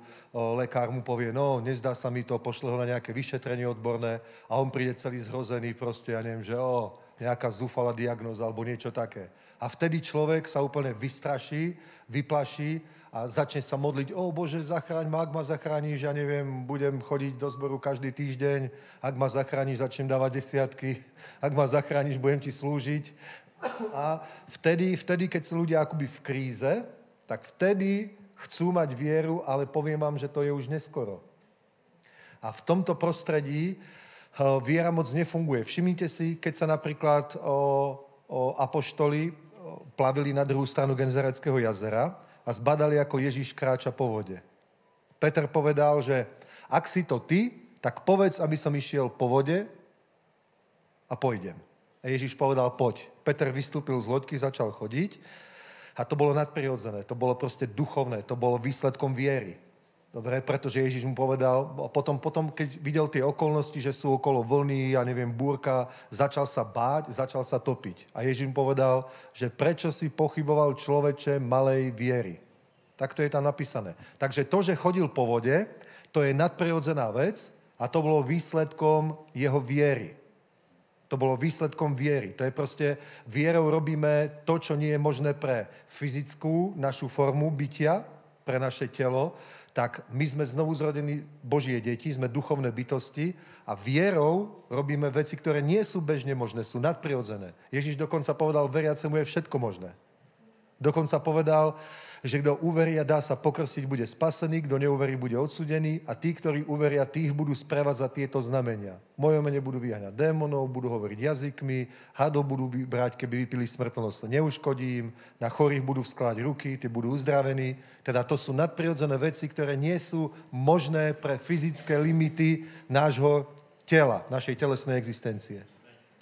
lekár mu povie, no, nezdá sa mi to, pošle ho na nejaké vyšetrenie odborné a on príde celý zhrozený, proste, že nejaká zúfalá diagnóza alebo niečo také. A vtedy človek sa úplne vystraší, vyplaší a začne sa modliť, Bože, zachráň ma, ak ma zachrániš, budem chodiť do zboru každý týždeň, ak ma zachrániš, začnem dávať desiatky, ak ma zachrániš, budem ti slúžiť. A vtedy, keď sú ľudia akoby v kríze, tak vtedy chcú mať vieru, ale poviem vám, že to je už neskoro. A v tomto prostredí viera moc nefunguje. Všimnite si, keď sa napríklad apoštoli plavili na druhú stranu Genzereckého jazera a zbadali, ako Ježiš kráča po vode. Peter povedal, že ak si to ty, tak povedz, aby som išiel po vode a pôjdem. A Ježiš povedal, poď. Peter vystúpil z loďky, začal chodiť a to bolo nadprirodzené, to bolo proste duchovné, to bolo výsledkom viery. Dobre, pretože Ježiš mu povedal, potom, keď videl tie okolnosti, že sú okolo vlny, búrka, začal sa báť, začal sa topiť. A Ježiš mu povedal, že prečo si pochyboval človeče malej viery. Tak to je tam napísané. Takže to, že chodil po vode, to je nadprirodzená vec a to bolo výsledkom jeho viery. To bolo výsledkom viery. To je proste, vierou robíme to, čo nie je možné pre fyzickú našu formu bytia, pre naše telo, tak my sme znovu zrodení Božie deti, sme duchovné bytosti a vierou robíme veci, ktoré nie sú bežne možné, sú nadprirodzené. Ježiš dokonca povedal, veriacemu je všetko možné. Dokonca povedal, že kto uverí a dá sa pokrstiť, bude spasený, kto neuverí, bude odsudený a tí, ktorí uveria, tých budú sprevádzať tieto znamenia. V mojom mene budú vyháňať démonov, budú hovoriť jazykmi, hadov budú brať, keby vypili smrtonosť, neuškodí im, na chorých budú vskladať ruky, tí budú uzdravení. Teda to sú nadprirodzené veci, ktoré nie sú možné pre fyzické limity nášho tela, našej telesnej existencie.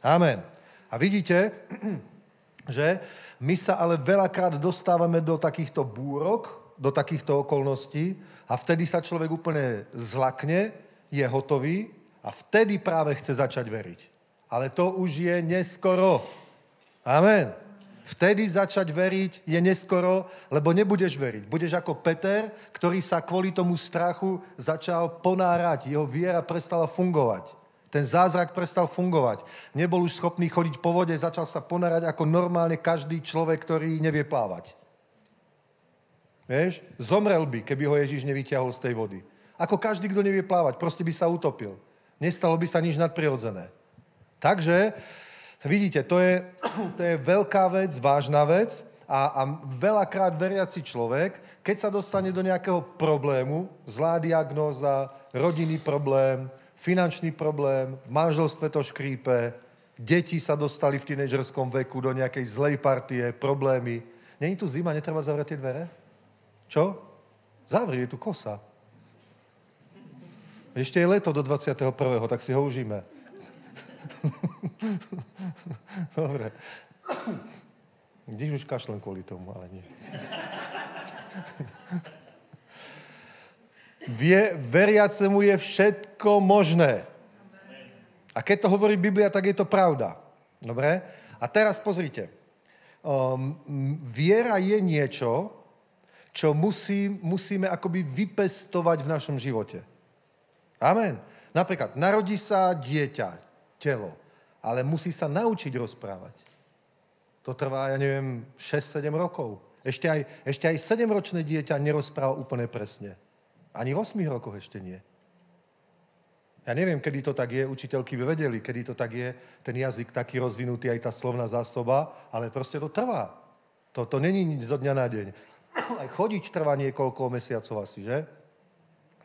Amen. A vidíte, že my sa ale veľakrát dostávame do takýchto búrok, do takýchto okolností a vtedy sa človek úplne zlakne, je hotový a vtedy práve chce začať veriť. Ale to už je neskoro. Amen. Vtedy začať veriť je neskoro, lebo nebudeš veriť. Budeš ako Peter, ktorý sa kvôli tomu strachu začal ponárať. Jeho viera prestala fungovať. Ten zázrak prestal fungovať. Nebol už schopný chodiť po vode, začal sa ponárať ako normálne každý človek, ktorý nevie plávať. Vieš? Zomrel by, keby ho Ježiš nevyťahol z tej vody. Ako každý, kto nevie plávať, proste by sa utopil. Nestalo by sa nič nadprirodzené. Takže, vidíte, to je veľká vec, vážna vec a veľakrát veriaci človek, keď sa dostane do nejakého problému, zlá diagnóza, rodinný problém, finančný problém, v manželstve to škrípe, deti sa dostali v tínedžerskom veku do nejakej zlej partie, problémy. Není tu zima, netreba zavrieť tie dvere? Čo? Zavri, je tu kosa. Ešte je leto do 21., tak si ho užíme. Dobre. Když už kašlem kvôli tomu, ale nie. Veriacemu je všetko možné. A keď to hovorí Biblia, tak je to pravda. Dobre? A teraz pozrite. Viera je niečo, čo musíme akoby vypestovať v našom živote. Amen. Napríklad, narodí sa dieťa, telo, ale musí sa naučiť rozprávať. To trvá, ja neviem, 6-7 rokov. Ešte aj 7-ročné dieťa nerozpráva úplne presne. Ani v 8 rokoch ešte nie. Ja neviem, kedy to tak je, učiteľky by vedeli, kedy to tak je, ten jazyk taký rozvinutý, aj tá slovná zásoba, ale proste to trvá. To není nič zo dňa na deň. Aj chodiť trvá niekoľko mesiacov asi, že?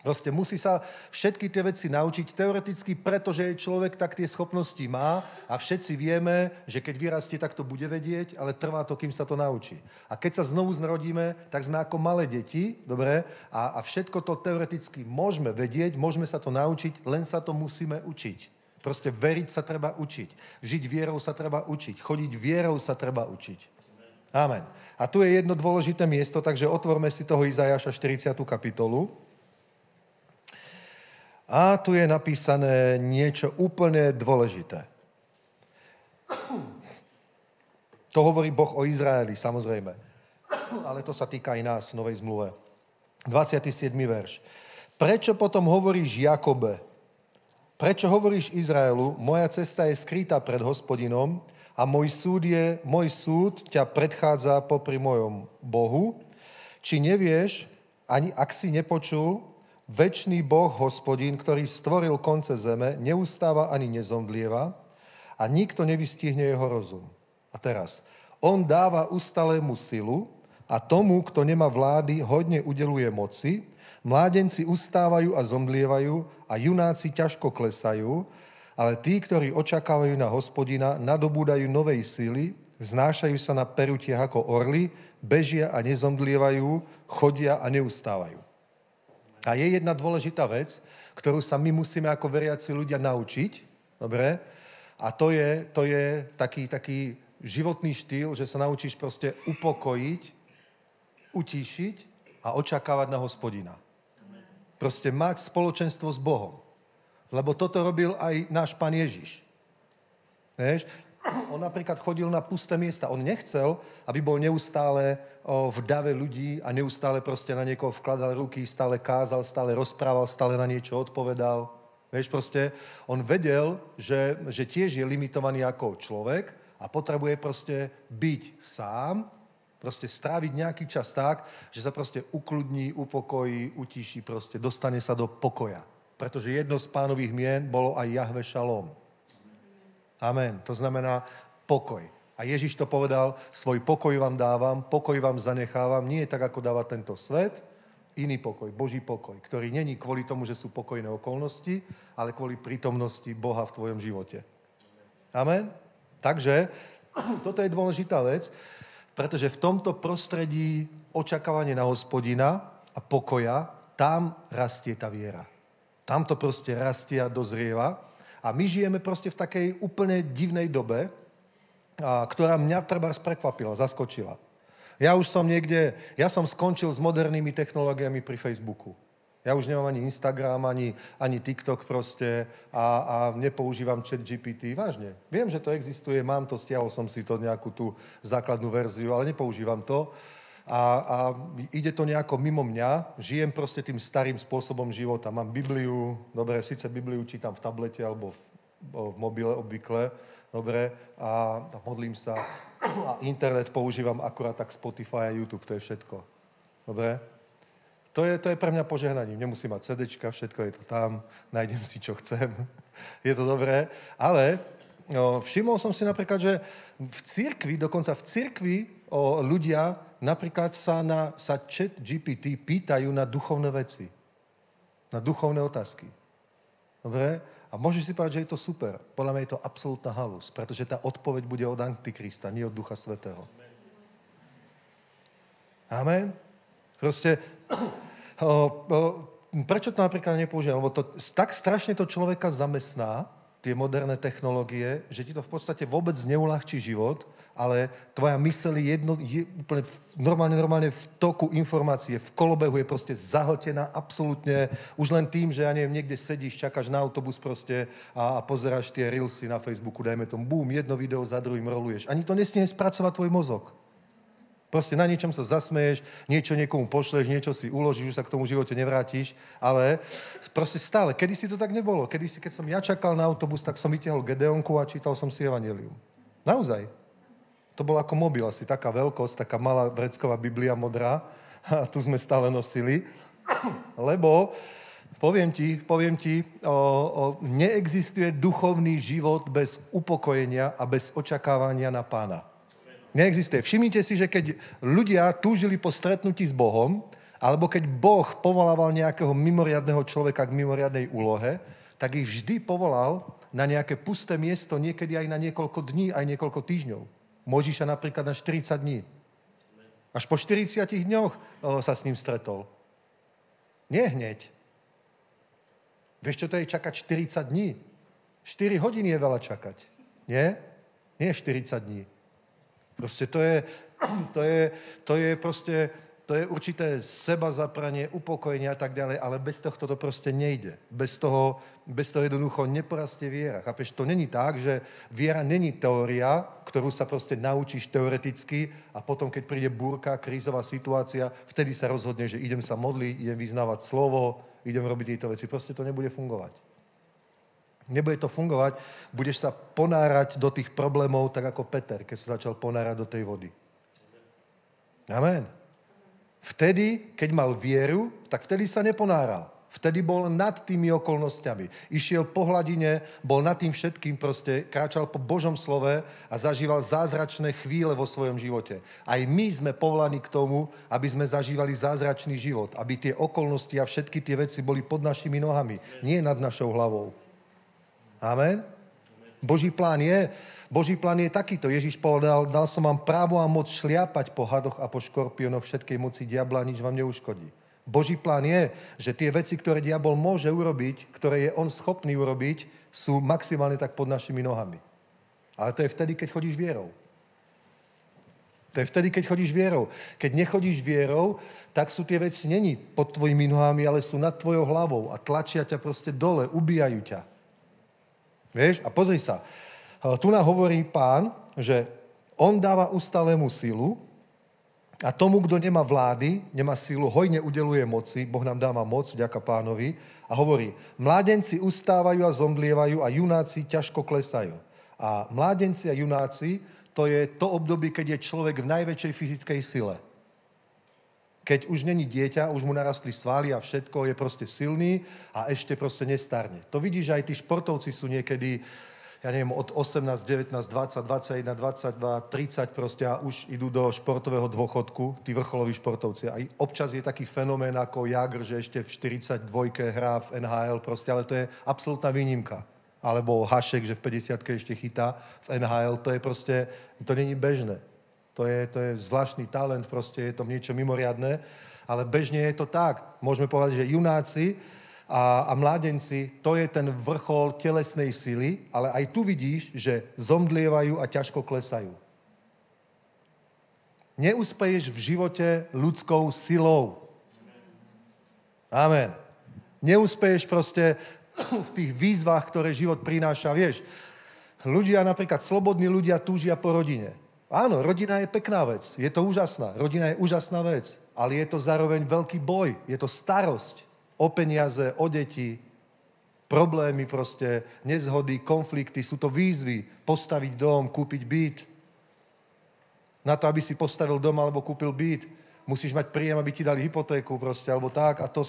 Proste musí sa všetky tie veci naučiť teoreticky, pretože človek tak tie schopnosti má a všetci vieme, že keď vyrastie, tak to bude vedieť, ale trvá to, kým sa to naučí. A keď sa znovu zrodíme, tak sme ako malé deti, dobre? A všetko to teoreticky môžeme vedieť, môžeme sa to naučiť, len sa to musíme učiť. Proste veriť sa treba učiť. Žiť vierou sa treba učiť. Chodiť vierou sa treba učiť. Amen. A tu je jedno dôležité miesto, takže otvorme si toho Izaiáša 40. kapitolu. A tu je napísané niečo úplne dôležité. To hovorí Boh o Izraeli, samozrejme. Ale to sa týka aj nás v Novej zmluve. 27. verš. Prečo potom hovoríš Jakobe? Prečo hovoríš Izraelu? Moja cesta je skrytá pred Hospodinom a môj súd ťa predchádza popri mojom Bohu. Či nevieš, ani ak si nepočul, večný Boh, Hospodin, ktorý stvoril konce zeme, neustáva ani nezomdlieva a nikto nevystihne jeho rozum. A teraz, on dáva ustalému silu a tomu, kto nemá vlády, hodne udeluje moci, mládenci ustávajú a zomdlievajú a junáci ťažko klesajú, ale tí, ktorí očakávajú na Hospodina, nadobúdajú novej sily, vznášajú sa na perutiach ako orly, bežia a nezomdlievajú, chodia a neustávajú. A je jedna dôležitá vec, ktorú sa my musíme ako veriaci ľudia naučiť, dobre? A to je taký životný štýl, že sa naučíš proste upokojiť, utíšiť a očakávať na Hospodina. Proste mať spoločenstvo s Bohom. Lebo toto robil aj náš Pán Ježiš. Vieš? On napríklad chodil na pusté miesta. On nechcel, aby bol neustále v dave ľudí a neustále proste na niekoho vkladal ruky, stále kázal, stále rozprával, stále na niečo odpovedal. Vieš, proste on vedel, že tiež je limitovaný ako človek a potrebuje proste byť sám, proste stráviť nejaký čas tak, že sa proste ukludní, upokojí, utíši, proste dostane sa do pokoja. Pretože jedno z Pánových mien bolo aj Jahve Šalom. Amen. To znamená pokoj. A Ježiš to povedal, svoj pokoj vám dávam, pokoj vám zanechávam, nie je tak, ako dáva tento svet, iný pokoj, Boží pokoj, ktorý není kvôli tomu, že sú pokojné okolnosti, ale kvôli prítomnosti Boha v tvojom živote. Amen? Takže toto je dôležitá vec, pretože v tomto prostredí očakávanie na Hospodina a pokoja, tam rastie tá viera. Tam to proste rastie a dozrieva. A my žijeme proste v takej úplne divnej dobe, ktorá mňa trebárs prekvapila, zaskočila. Ja som skončil s modernými technológiami pri Facebooku. Ja už nemám ani Instagram, ani TikTok proste a nepoužívam ChatGPT. Vážne. Viem, že to existuje, mám to, stiahol som si to nejakú tú základnú verziu, ale nepoužívam to. A ide to nejako mimo mňa. Žijem proste tým starým spôsobom života. Mám Bibliu, dobre, síce Bibliu čítam v tablete alebo v mobile obvykle, dobre, a modlím sa a internet používam akurát tak Spotify a YouTube, to je všetko. Dobre? To je pre mňa požehnaním. Nemusím mať CDčka, všetko je to tam, nájdem si, čo chcem. Je to dobré. Ale všimol som si napríklad, že v cirkvi, dokonca v cirkvi ľudia napríklad sa ChatGPT pýtajú na duchovné veci. Na duchovné otázky. Dobre? A môžeš si povedať, že je to super. Podľa mňa je to absolútna halus, pretože tá odpoveď bude od Antikrista, nie od Ducha Svätého. Amen? Proste, prečo to napríklad nepoužívam? Lebo to tak strašne to človeka zamestná, tie moderné technológie, že ti to v podstate vôbec neuľahčí život, ale tvoja myseľ je úplne normálne v toku informácie, v kolobehu je proste zahltená absolútne, už len tým, že ja neviem, niekde sedíš, čakáš na autobus proste a pozeráš tie reelsy na Facebooku, dajme tomu, bum, jedno video za druhým roluješ. Ani to nestihne spracovať tvoj mozog. Proste na niečom sa zasmeješ, niečo niekomu pošleš, niečo si uložíš, už sa k tomu živote nevrátiš, ale proste stále. Kedysi to tak nebolo. Kedysi, keď som ja čakal na autobus, tak som vytiahol Gedeonku a čítal som si Evangelium. Naozaj. To bolo ako mobil, asi taká veľkosť, taká malá vrecková Biblia modrá. A tu sme stále nosili. Lebo, poviem ti, neexistuje duchovný život bez upokojenia a bez očakávania na Pána. Neexistuje. Všimnite si, že keď ľudia túžili po stretnutí s Bohom, alebo keď Boh povolával nejakého mimoriadneho človeka k mimoriadnej úlohe, tak ich vždy povolal na nejaké pusté miesto, niekedy aj na niekoľko dní, aj niekoľko týždňov. Mojžiša napríklad na 40 dní. Až po 40 dňoch sa s ním stretol. Nie hneď. Vieš, čo to je čakať 40 dní? 4 hodiny je veľa čakať. Nie? Nie 40 dní. Proste to je určité sebazapranie, upokojenie a tak ďalej, ale bez tohto to proste nejde. Bez toho jednoducho neporastie viera. Chápeš? To není tak, že viera není teória, ktorú sa proste naučíš teoreticky a potom, keď príde búrka, krízová situácia, vtedy sa rozhodne, že idem sa modliť, idem vyznávať slovo, idem robiť tieto veci. Proste to nebude fungovať. Nebude to fungovať, budeš sa ponárať do tých problémov, tak ako Peter, keď sa začal ponárať do tej vody. Amen. Vtedy, keď mal vieru, tak vtedy sa neponáral. Vtedy bol nad tými okolnostiami. Išiel po hladine, bol nad tým všetkým, proste kráčal po Božom slove a zažíval zázračné chvíle vo svojom živote. Aj my sme povolaní k tomu, aby sme zažívali zázračný život, aby tie okolnosti a všetky tie veci boli pod našimi nohami, nie nad našou hlavou. Amen? Boží plán je takýto. Ježiš povedal, dal som vám právo a moc šliapať po hadoch a po škorpiónoch všetkej moci diabla, nič vám neuškodí. Boží plán je, že tie veci, ktoré diabol môže urobiť, ktoré je on schopný urobiť, sú maximálne tak pod našimi nohami. Ale to je vtedy, keď chodíš vierou. To je vtedy, keď chodíš vierou. Keď nechodíš vierou, tak sú tie veci není pod tvojimi nohami, ale sú nad tvojou hlavou a tlačia ťa proste dole, ubíjajú ťa. Vieš? A pozri sa. Tu nám hovorí Pán, že on dáva ustalému silu a tomu, kto nemá vlády, nemá silu, hojne udeluje moci, Boh nám dáva moc, vďaka Pánovi, a hovorí, mládenci ustávajú a zomdlievajú a junáci ťažko klesajú. A mládenci a junáci, to je to obdobie, keď je človek v najväčšej fyzickej sile. Keď už není dieťa, už mu narastli svaly a všetko, je proste silný a ešte proste nestarne. To vidíš, aj tí športovci sú niekedy, ja neviem, od 18, 19, 20, 21, 22, 30 proste a už idú do športového dôchodku, tí vrcholoví športovci. A občas je taký fenomén ako Jágr, že ešte v 42 hrá v NHL proste, ale to je absolútna výnimka. Alebo Hašek, že v 50-ke ešte chytá v NHL, to je proste, to není bežné. To je zvláštny talent, proste je to niečo mimoriadne, ale bežne je to tak. Môžeme povedať, že junáci a mládenci, to je ten vrchol telesnej sily, ale aj tu vidíš, že zomdlievajú a ťažko klesajú. Neúspeješ v živote ľudskou silou. Amen. Neúspeješ proste v tých výzvach, ktoré život prináša. Vieš, ľudia, napríklad slobodní ľudia túžia po rodine. Áno, rodina je pekná vec, je to úžasná. Rodina je úžasná vec, ale je to zároveň veľký boj, je to starosť o peniaze, o deti, problémy proste, nezhody, konflikty, sú to výzvy, postaviť dom, kúpiť byt. Na to, aby si postavil dom alebo kúpil byt, musíš mať príjem, aby ti dali hypotéku proste, alebo tak. A to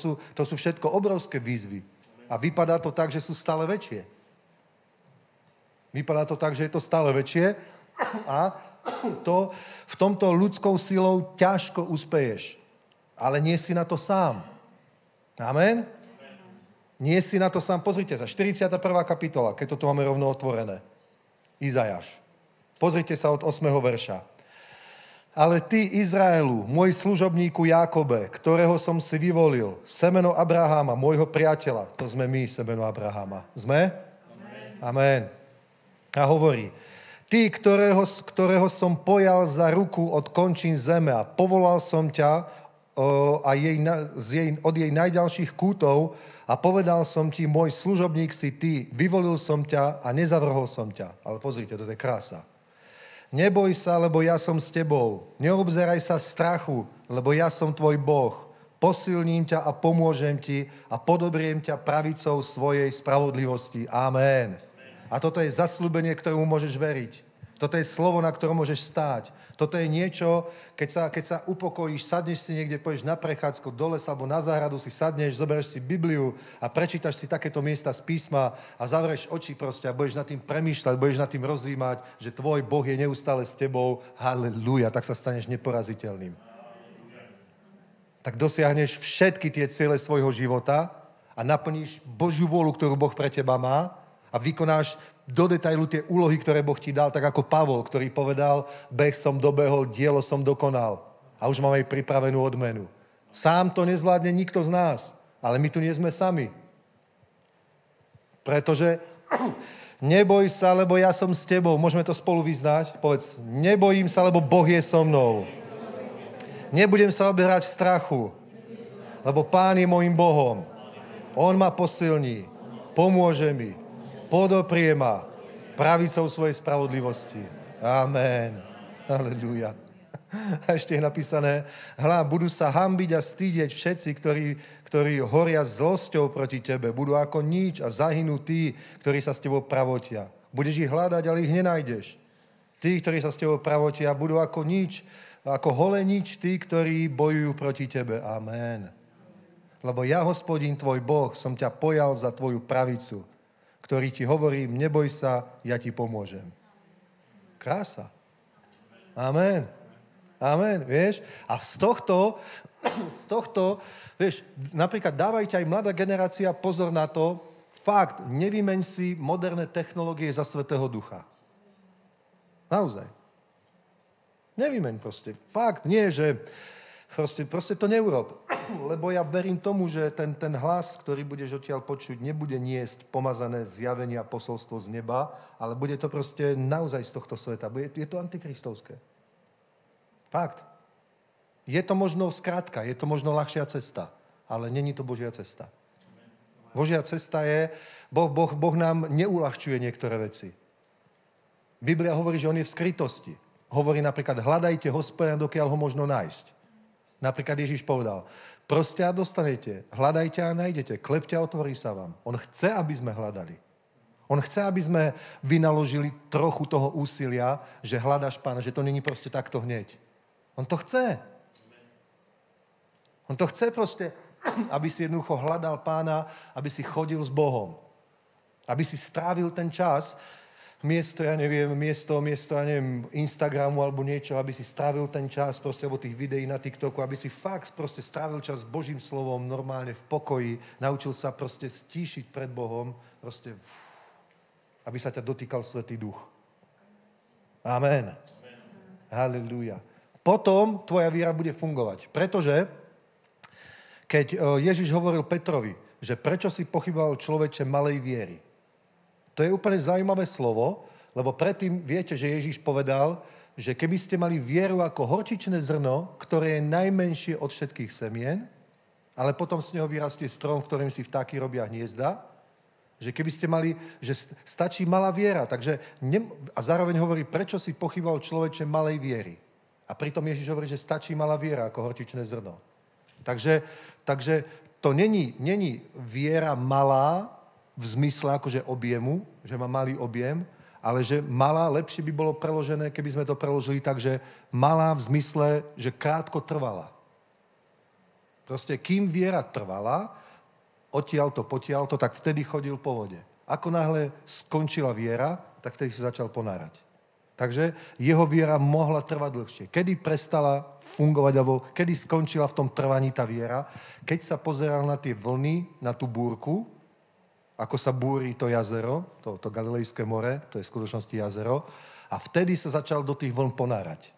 sú všetko obrovské výzvy. A vypadá to tak, že sú stále väčšie. Vypadá to tak, že je to stále väčšie a v tomto ľudskou silou ťažko uspeješ. Ale nie si na to sám. Amen? Nie si na to sám. Pozrite sa, 41. kapitola, keď to tu máme rovno otvorené. Izajáš. Pozrite sa od 8. verša. Ale ty, Izraelu, môj služobníku Jákobe, ktorého som si vyvolil, semeno Abraháma, môjho priateľa, to sme my, semeno Abraháma. Sme? Amen. A hovorí, ty, ktorého som pojal za ruku od končín zeme a povolal som ťa od jej najďalších kútov a povedal som ti, môj služobník si ty, vyvolil som ťa a nezavrhol som ťa. Ale pozrite, to je krása. Neboj sa, lebo ja som s tebou. Neobzeraj sa strachu, lebo ja som tvoj Boh. Posilním ťa a pomôžem ti a podobriem ťa pravicou svojej spravodlivosti. Amen. A toto je zasľúbenie, ktorému môžeš veriť. Toto je slovo, na ktorom môžeš stáť. Toto je niečo, keď sa upokojíš, sadneš si niekde, pôjdeš na prechádzku do lesa alebo na záhradu, si sadneš, zoberieš si Bibliu a prečítaš si takéto miesta z písma a zavrieš oči proste a budeš nad tým premýšľať, budeš nad tým rozímať, že tvoj Boh je neustále s tebou. Halelúja, tak sa staneš neporaziteľným. Tak dosiahneš všetky tie ciele svojho života a naplníš Božiu vôľu, ktorú Boh pre teba má a vykonáš do detailu tie úlohy, ktoré Boh ti dal, tak ako Pavol, ktorý povedal, beh som dobehol, dielo som dokonal. A už mám aj pripravenú odmenu. Sám to nezvládne nikto z nás, ale my tu nie sme sami. Pretože neboj sa, lebo ja som s tebou. Môžeme to spolu vyznať? Povedz, nebojím sa, lebo Boh je so mnou. Nebudem sa oberať v strachu, lebo Pán je môjim Bohom. On ma posilní, pomôže mi, podoprie ma pravicou svojej spravodlivosti. Amen. Halelúja. A ešte je napísané, budú sa hanbiť a stýdeť všetci, ktorí horia zlosťou proti tebe. Budú ako nič a zahynú tí, ktorí sa s tebou pravotia. Budeš ich hľadať, ale ich nenájdeš. Tí, ktorí sa s tebou pravotia, budú ako nič, ako holé nič, tí, ktorí bojujú proti tebe. Amen. Lebo ja, Hospodin, tvoj Boh, som ťa pojal za tvoju pravicu, ktorý ti hovorím, neboj sa, ja ti pomôžem. Krása. Amen. Amen, vieš? A z tohto, vieš, napríklad dávajte aj mladá generácia pozor na to, fakt, nevymeň si moderné technológie za Svätého Ducha. Naozaj. Nevymeň proste. Fakt, nie, že proste to neurob. Lebo ja verím tomu, že ten hlas, ktorý budeš odtiaľ počuť, nebude niesť pomazané zjavenie a posolstvo z neba, ale bude to proste naozaj z tohto sveta. Je to antikristovské. Fakt. Je to možno skrátka, je to možno ľahšia cesta, ale není to Božia cesta. Božia cesta je, Boh nám neuľahčuje niektoré veci. Biblia hovorí, že on je v skrytosti. Hovorí napríklad, hľadajte Hospodina, dokiaľ ho možno nájsť. Napríklad Ježiš povedal, proste a dostanete, hľadajte a nájdete, klepte a otvorí sa vám. On chce, aby sme hľadali. On chce, aby sme vynaložili trochu toho úsilia, že hľadaš Pána, že to není proste takto hneď. On to chce. On to chce proste, aby si jednoducho hľadal Pána, aby si chodil s Bohom. Aby si strávil ten čas. miesto Instagramu alebo niečo, aby si strávil ten čas proste, alebo tých videí na TikToku, aby si fakt proste strávil čas s Božím slovom normálne v pokoji, naučil sa proste stíšiť pred Bohom, proste, aby sa ťa dotýkal Svätý Duch. Amen. Halelúja. Potom tvoja viera bude fungovať, pretože keď Ježiš hovoril Petrovi, že prečo si pochyboval človeče malej viery, to je úplne zaujímavé slovo, lebo predtým viete, že Ježíš povedal, že keby ste mali vieru ako horčičné zrno, ktoré je najmenšie od všetkých semien, ale potom z neho vyrastie strom, v ktorým si vtáky robia hniezda, že keby ste mali, že stačí malá viera. Takže a zároveň hovorí, prečo si pochyboval človeče malej viery. A pritom Ježíš hovorí, že stačí malá viera ako horčičné zrno. Takže to není viera malá, v zmysle akože objemu, že má malý objem, ale že malá, lepšie by bolo preložené, keby sme to preložili tak, že malá v zmysle, že krátko trvala. Proste kým viera trvala, odtiaľto, potiaľto, tak vtedy chodil po vode. Ako náhle skončila viera, tak vtedy si začal ponárať. Takže jeho viera mohla trvať dlhšie. Kedy prestala fungovať, alebo kedy skončila v tom trvaní tá viera? Keď sa pozeral na tie vlny, na tú búrku, ako sa búri to jazero, to Galilejské more, to je v skutočnosti jazero, a vtedy sa začal do tých vln ponárať.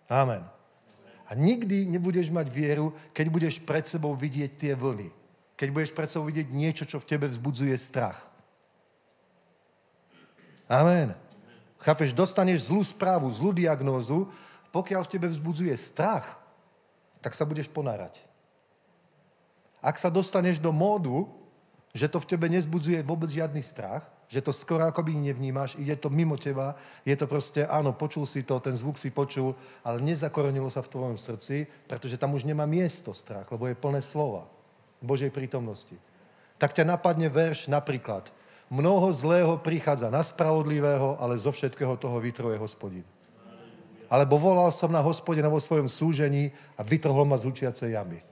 Amen. A nikdy nebudeš mať vieru, keď budeš pred sebou vidieť tie vlny. Keď budeš pred sebou vidieť niečo, čo v tebe vzbudzuje strach. Amen. Chápeš, dostaneš zlú správu, zlú diagnózu, pokiaľ v tebe vzbudzuje strach, tak sa budeš ponárať. Ak sa dostaneš do módu, že to v tebe nezbudzuje vôbec žiadny strach, že to skoro akoby nevnímaš, ide to mimo teba, je to proste, áno, počul si to, ten zvuk si počul, ale nezakorenilo sa v tvojom srdci, pretože tam už nemá miesto strach, lebo je plné slova Božej prítomnosti. Tak ťa napadne verš napríklad, mnoho zlého prichádza na spravodlivého, ale zo všetkého toho vytrhuje Hospodin. Alebo volal som na Hospodina vo svojom súžení a vytrhol ma z hučiacej jamy.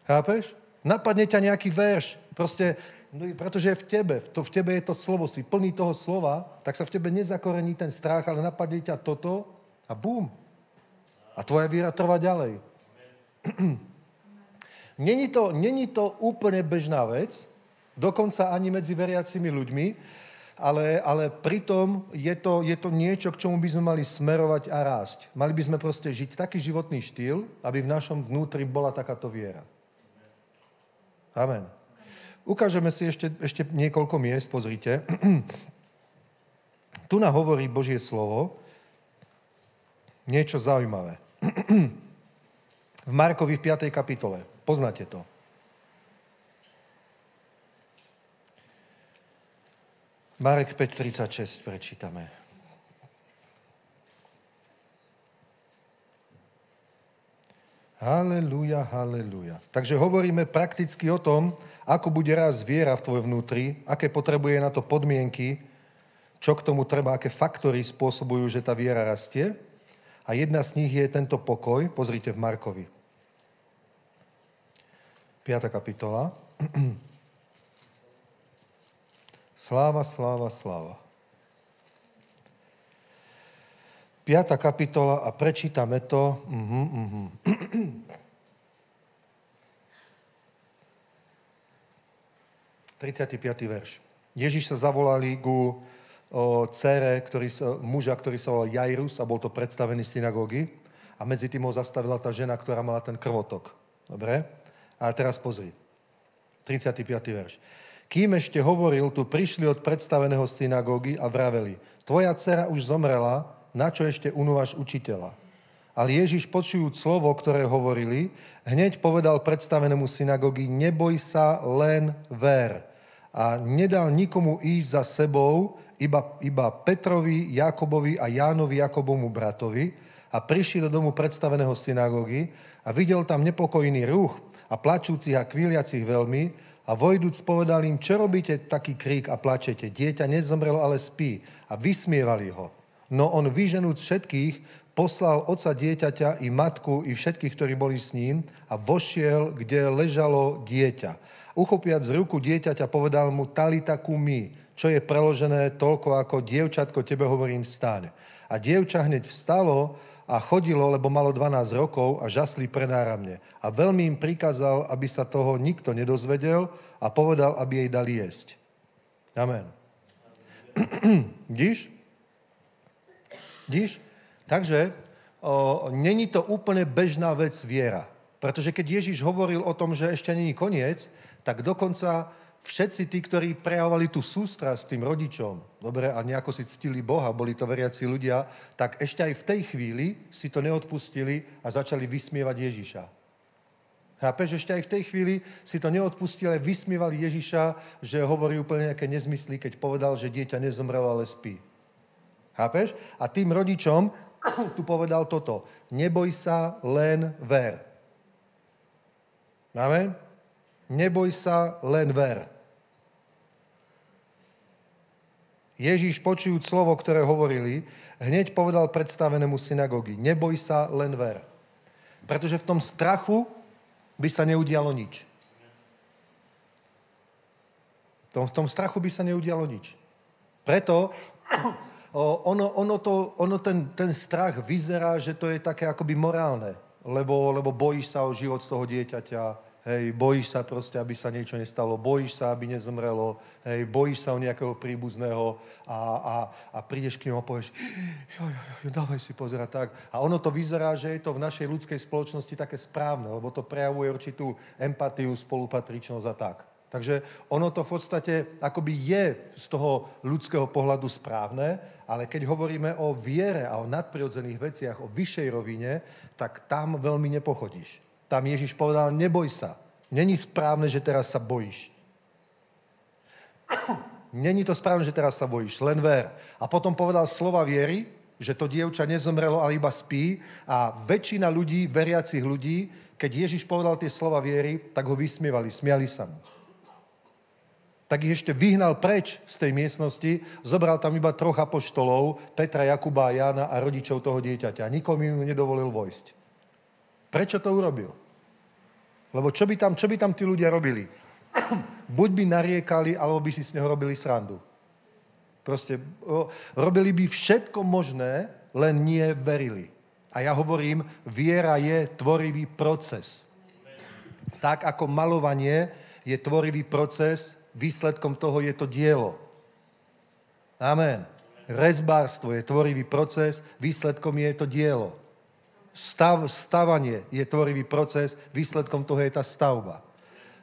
Chápeš? Napadne ťa nejaký verš, proste, no, pretože je v tebe je to slovo, si plný toho slova, tak sa v tebe nezakorení ten strach, ale napadne ťa toto a bum. A tvoja viera trvá ďalej. Není to úplne bežná vec, dokonca ani medzi veriacimi ľuďmi, ale pritom je to niečo, k čomu by sme mali smerovať a rásť. Mali by sme proste žiť taký životný štýl, aby v našom vnútri bola takáto viera. Amen. Ukážeme si ešte niekoľko miest, pozrite. Tu nám hovorí Božie slovo niečo zaujímavé. V Markovi v 5. kapitole. Poznáte to. Marek 5.36 prečítame. Halelúja, halelúja. Takže hovoríme prakticky o tom, ako bude rásť viera v tvojom vnútri, aké potrebuje na to podmienky, čo k tomu treba, aké faktory spôsobujú, že tá viera rastie. A jedna z nich je tento pokoj. Pozrite v Markovi. 5. kapitola. Sláva, sláva, sláva. 5. kapitola a prečítame to. 35. verš. Ježiš sa zavolali ku dcére muža, ktorý sa volal Jairus a bol to predstavený synagógy a medzi tým ho zastavila tá žena, ktorá mala ten krvotok. Dobre? A teraz pozri. 35. verš. Kým ešte hovoril, tu prišli od predstaveného synagógy a vraveli, tvoja dcera už zomrela, na čo ešte unúvaš učiteľa? Ale Ježiš, počujúc slovo, ktoré hovorili, hneď povedal predstavenému synagógy, neboj sa, len ver. A nedal nikomu ísť za sebou, iba Petrovi, Jakobovi a Jánovi, Jakobovmu bratovi, a prišli do domu predstaveného synagógy a videl tam nepokojný ruch a plačúcich a kvíliacich veľmi a vojdúc povedal im, čo robíte taký krík a plačete? Dieťa nezomrelo, ale spí. A vysmievali ho. No on vyženúc všetkých, poslal otca dieťaťa i matku i všetkých, ktorí boli s ním a vošiel, kde ležalo dieťa. Uchopiac z ruku dieťaťa povedal mu talita kumi, čo je preložené toľko ako dievčatko, tebe hovorím, vstaň. A dievča hneď vstalo a chodilo, lebo malo 12 rokov a žasli prenáramne. A veľmi im prikázal, aby sa toho nikto nedozvedel a povedal, aby jej dali jesť. Amen. Vidíš? Takže není to úplne bežná vec viera. Pretože keď Ježiš hovoril o tom, že ešte není koniec, tak dokonca všetci tí, ktorí prejavovali tú sústrasť s tým rodičom, dobre, a nejako si ctili Boha, boli to veriaci ľudia, tak ešte aj v tej chvíli si to neodpustili a začali vysmievať Ježiša. Chápeš, ešte aj v tej chvíli si to neodpustili, ale vysmievali Ježiša, že hovorí úplne nejaké nezmysly, keď povedal, že dieťa nezomrelo, ale spí. Chápeš? A tým rodičom tu povedal toto. Neboj sa, len ver. Amen? Neboj sa, len ver. Ježíš, počujúc slovo, ktoré hovorili, hneď povedal predstavenému synagógy. Neboj sa, len ver. Pretože v tom strachu by sa neudialo nič. V tom strachu by sa neudialo nič. Preto ten strach vyzerá, že to je také akoby morálne, lebo bojíš sa o život z toho dieťaťa, hej, bojíš sa proste, aby sa niečo nestalo, bojíš sa, aby nezomrelo, hej, bojíš sa o nejakého príbuzného a prídeš k nemu a povieš, dávaj si pozerať tak. A ono to vyzerá, že je to v našej ľudskej spoločnosti také správne, lebo to prejavuje určitú empatiu, spolupatričnosť a tak. Takže ono to v podstate akoby je z toho ľudského pohľadu správne, ale keď hovoríme o viere a o nadprirodzených veciach, o vyššej rovine, tak tam veľmi nepochodíš. Tam Ježiš povedal, neboj sa. Není správne, že teraz sa bojíš. Není to správne, že teraz sa bojíš, len ver. A potom povedal slova viery, že to dievča nezomrelo, ale iba spí. A väčšina ľudí, veriacich ľudí, keď Ježiš povedal tie slova viery, tak ho vysmievali, smiali sa mu. Tak ich ešte vyhnal preč z tej miestnosti, zobral tam iba 3 apoštolov, Petra, Jakuba a Jána a rodičov toho dieťaťa. A nikomu im nedovolil vojsť. Prečo to urobil? Lebo čo by tam tí ľudia robili? Buď by nariekali, alebo by si z neho robili srandu. Proste robili by všetko možné, len nie verili. A ja hovorím, viera je tvorivý proces. Tak ako malovanie je tvorivý proces, výsledkom toho je to dielo. Amen. Rezbárstvo je tvorivý proces, výsledkom je to dielo. Stavanie je tvorivý proces, výsledkom toho je tá stavba.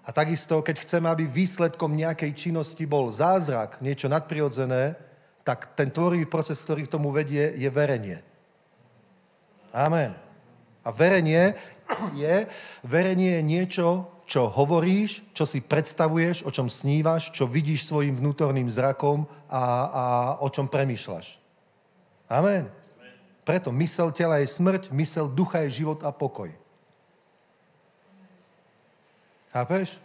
A takisto, keď chceme, aby výsledkom nejakej činnosti bol zázrak, niečo nadprirodzené, tak ten tvorivý proces, ktorý k tomu vedie, je verenie. Amen. A verenie je niečo, čo hovoríš, čo si predstavuješ, o čom snívaš, čo vidíš svojim vnútorným zrakom a o čom premýšľaš. Amen. Preto mysel tela je smrť, mysel ducha je život a pokoj. Chápeš?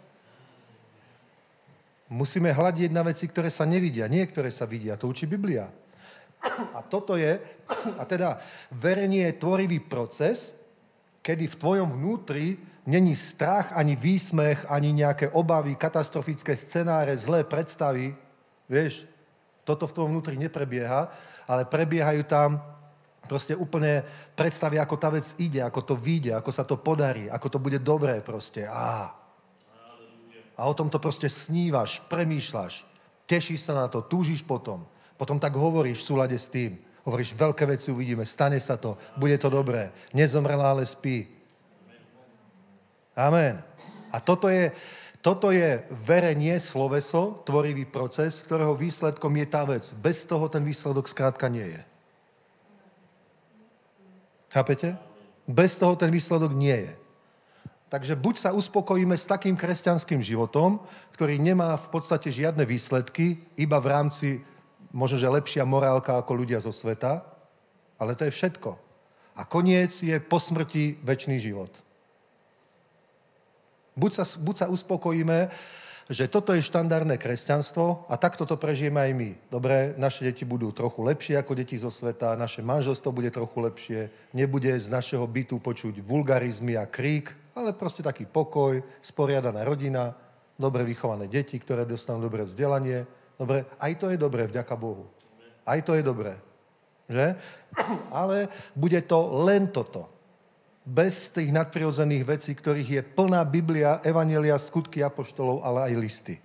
Musíme hľadiť na veci, ktoré sa nevidia, nie ktoré sa vidia. To učí Biblia. A teda verenie je tvorivý proces, kedy v tvojom vnútri není strach, ani výsmech, ani nejaké obavy, katastrofické scenáre, zlé predstavy. Vieš, toto v tvojom vnútri neprebieha, ale prebiehajú tam proste úplne predstavy, ako tá vec ide, ako to vyjde, ako sa to podarí, ako to bude dobré proste. A o tom to proste snívaš, premýšľaš, tešíš sa na to, túžiš potom. Potom tak hovoríš v súlade s tým. Hovoríš, veľké veci uvidíme, stane sa to, bude to dobré. Nezomrela, ale spí. Amen. A toto je verenie, sloveso, tvorivý proces, ktorého výsledkom je tá vec. Bez toho ten výsledok skrátka nie je. Chápete? Bez toho ten výsledok nie je. Takže buď sa uspokojíme s takým kresťanským životom, ktorý nemá v podstate žiadne výsledky, iba v rámci, možno, že lepšia morálka ako ľudia zo sveta, ale to je všetko. A koniec je po smrti večný život. Buď sa uspokojíme, že toto je štandardné kresťanstvo a takto to prežijeme aj my. Dobre, naše deti budú trochu lepšie ako deti zo sveta, naše manželstvo bude trochu lepšie, nebude z našeho bytu počuť vulgarizmy a krík, ale proste taký pokoj, sporiadaná rodina, dobre vychované deti, ktoré dostanú dobré vzdelanie, Dobre? Aj to je dobré, vďaka Bohu. Aj to je dobré. Že? Ale bude to len toto. Bez tých nadprirodzených vecí, ktorých je plná Biblia, evanjelia, skutky apoštolov, ale aj listy.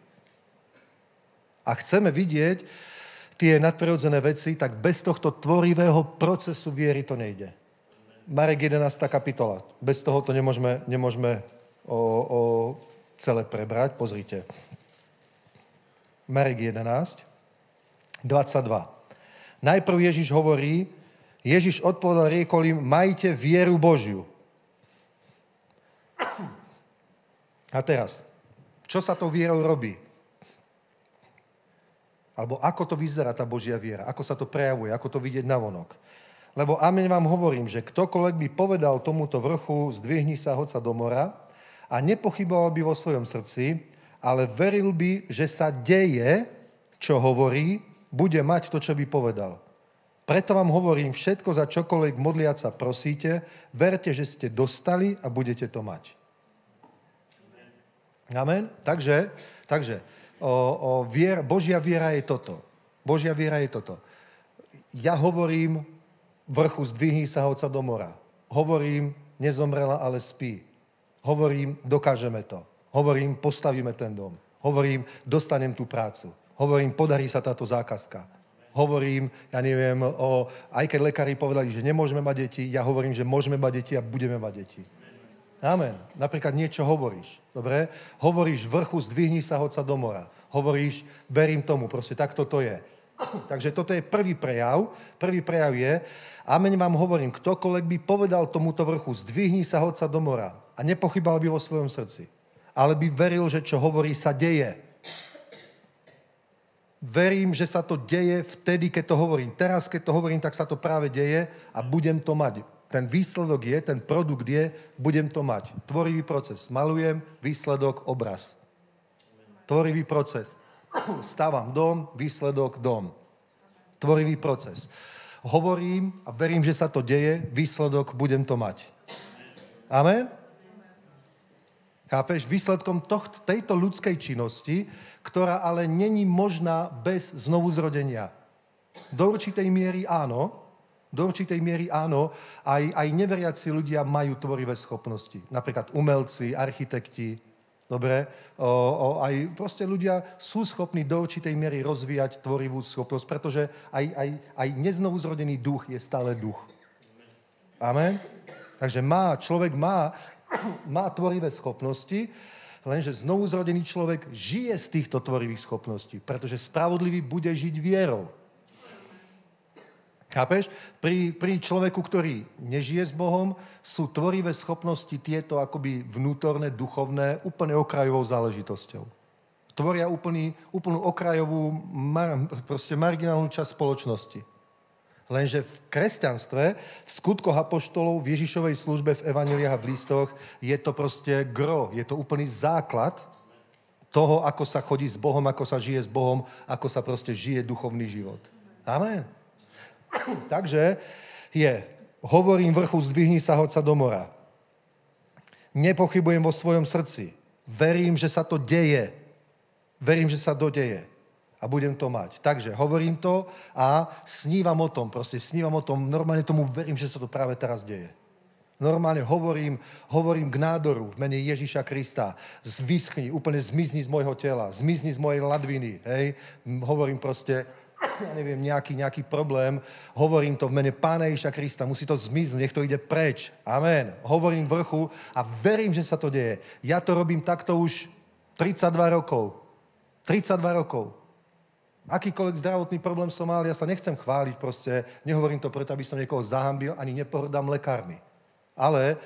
A chceme vidieť tie nadprirodzené veci, tak bez tohto tvorivého procesu viery to nejde. Marek 11. kapitola. Bez toho to nemôžeme celé prebrať. Pozrite. Marek 11, 22. Najprv Ježiš hovorí, Ježiš odpovedal, riekol im, majte vieru Božiu. A teraz, čo sa tou vierou robí? Alebo ako to vyzerá tá Božia viera? Ako sa to prejavuje? Ako to vidieť navonok? Lebo amen vám hovorím, že ktokoľvek by povedal tomuto vrchu, zdvihni sa, hoď sa do mora a nepochyboval by vo svojom srdci, ale veril by, že sa deje, čo hovorí, bude mať to, čo by povedal. Preto vám hovorím, všetko za čokoľvek modliac sa prosíte, verte, že ste dostali a budete to mať. Amen? Takže Božia viera je toto. Božia viera je toto. Ja hovorím, vrchu zdvihni sa, hoď sa do mora. Hovorím, nezomrela, ale spí. Hovorím, dokážeme to. Hovorím, postavíme ten dom. Hovorím, dostanem tú prácu. Hovorím, podarí sa táto zákazka. Hovorím, ja neviem, aj keď lekári povedali, že nemôžeme mať deti, ja hovorím, že môžeme mať deti a budeme mať deti. Amen. Napríklad niečo hovoríš, dobre? Hovoríš vrchu, zdvihni sa, hoď sa do mora. Hovoríš, verím tomu, proste takto to je. Takže toto je prvý prejav. Prvý prejav je, amen vám hovorím, ktokoľvek by povedal tomuto vrchu, zdvihni sa, hoď sa do mora a nepochybal by vo svojom srdci, ale by veril, že čo hovorí sa deje. Verím, že sa to deje vtedy, keď to hovorím. Teraz, keď to hovorím, tak sa to práve deje a budem to mať. Ten výsledok je, ten produkt je, budem to mať. Tvorivý proces. Malujem, výsledok, obraz. Tvorivý proces. Stávam dom, výsledok, dom. Tvorivý proces. Hovorím a verím, že sa to deje, výsledok, budem to mať. Amen? Chápeš? Výsledkom tejto ľudskej činnosti, ktorá ale není možná bez znovuzrodenia. Do určitej miery áno, aj neveriaci ľudia majú tvorivé schopnosti. Napríklad umelci, architekti, dobre? Aj proste ľudia sú schopní do určitej miery rozvíjať tvorivú schopnosť, pretože aj neznovuzrodený duch je stále duch. Amen? Takže človek má tvorivé schopnosti, lenže znovuzrodený človek žije z týchto tvorivých schopností, pretože spravodlivý bude žiť vierou. Chápeš? Pri človeku, ktorý nežije s Bohom, sú tvorivé schopnosti tieto akoby vnútorné, duchovné, úplne okrajovou záležitosťou. Tvoria úplnú okrajovú, proste marginálnu časť spoločnosti. Lenže v kresťanstve, v skutkoch apoštolov, v Ježišovej službe, v evanjeliách a v listoch je to proste gro, je to úplný základ toho, ako sa chodí s Bohom, ako sa žije s Bohom, ako sa proste žije duchovný život. Amen. Takže hovorím vrchu, zdvihni sa, hoď sa do mora. Nepochybujem vo svojom srdci. Verím, že sa to deje. Verím, že sa dodeje. A budem to mať. Takže hovorím to a snívam o tom. Proste snívam o tom. Normálne tomu verím, že sa to práve teraz deje. Normálne hovorím k nádoru v mene Ježiša Krista. Vyschni, úplne zmizni z môjho tela. Zmizni z mojej ladviny. Hej? Hovorím proste, ja neviem, nejaký problém, hovorím to v mene Pána Ježiša Krista, musí to zmiznúť, nech to ide preč. Amen. Hovorím vrchu a verím, že sa to deje. Ja to robím takto už 32 rokov. 32 rokov. Akýkoľvek zdravotný problém som mal, ja sa nechcem chváliť proste, nehovorím to preto, aby som niekoho zahambil, ani nepohrdám lekármi. Ale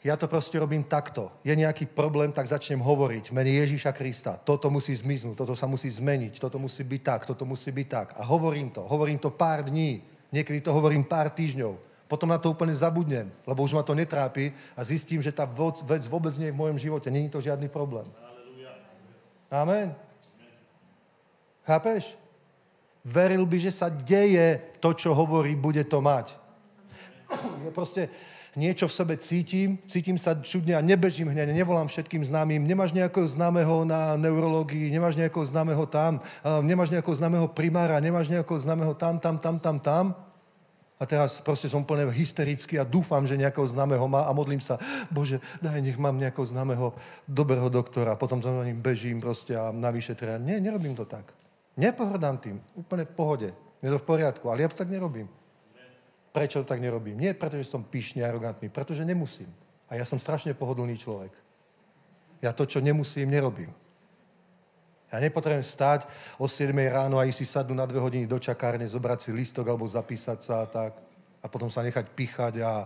ja to proste robím takto. Je nejaký problém, tak začnem hovoriť v mene Ježiša Krista. Toto musí zmiznúť, toto sa musí zmeniť, toto musí byť tak, toto musí byť tak. A hovorím to pár dní, niekedy to hovorím pár týždňov. Potom na to úplne zabudnem, lebo už ma to netrápi a zistím, že tá vec vôbec nie je v mojom živote. Není to žiadny problém. Amen. Chápeš? Veril by, že sa deje to, čo hovorí, bude to mať. Proste niečo v sebe cítim sa čudne a nebežím hneď, nevolám všetkým známym, nemáš nejakého známeho na neurológii, nemáš nejakého známeho tam, nemáš nejakého známeho primára, nemáš nejakého známeho tam. A teraz proste som úplne hysterický a dúfam, že nejakého známeho má a modlím sa, Bože, daj, nech mám nejakého známeho dobrého doktora. Potom za ním bežím proste a na vyšetrenia. Nie, nerobím to tak. Nepohrdám tým. Úplne v pohode. Je to v poriadku, ale ja to tak nerobím. Prečo to tak nerobím? Nie preto, že som pyšný, arogantný, pretože nemusím. A ja som strašne pohodlný človek. Ja to, čo nemusím, nerobím. Ja nepotrebujem stať o 7 ráno a ísť si sadnúť na 2 hodiny do čakárne, zobrať si lístok alebo zapísať sa a tak. A potom sa nechať pichať a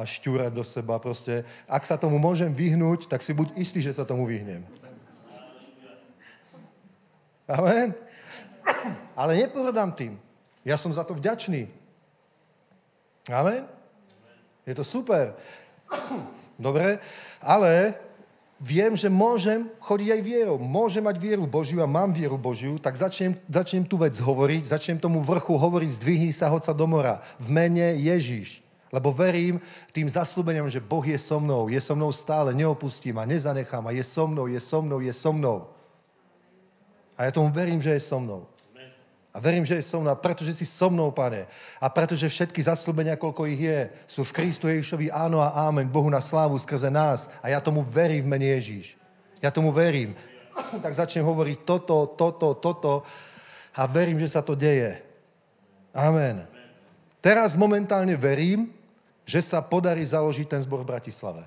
šťúrať do seba. Proste, ak sa tomu môžem vyhnúť, tak si buď istý, že sa tomu vyhnem. Amen. Ale nepohrdám tým. Ja som za to vďačný. Amen. Je to super. Dobre, ale viem, že môžem chodiť aj vierou. Môžem mať vieru Božiu a mám vieru Božiu, tak začnem tú vec hovoriť, začnem tomu vrchu hovoriť, zdvihni sa, hoď sa do mora. V mene Ježiš. Lebo verím tým zasľúbeniam, že Boh je so mnou stále, neopustí ma, nezanechá ma, je so mnou. A ja tomu verím, že je so mnou. A verím, že je so mnou, pretože si so mnou, Pane. A pretože všetky zasľúbenia, koľko ich je, sú v Kristu Ježišovi áno a ámen, Bohu na slávu skrze nás. A ja tomu verím v mene Ježiš. Ja tomu verím. Tak začnem hovoriť toto a verím, že sa to deje. Amen. Teraz momentálne verím, že sa podarí založiť ten zbor v Bratislave.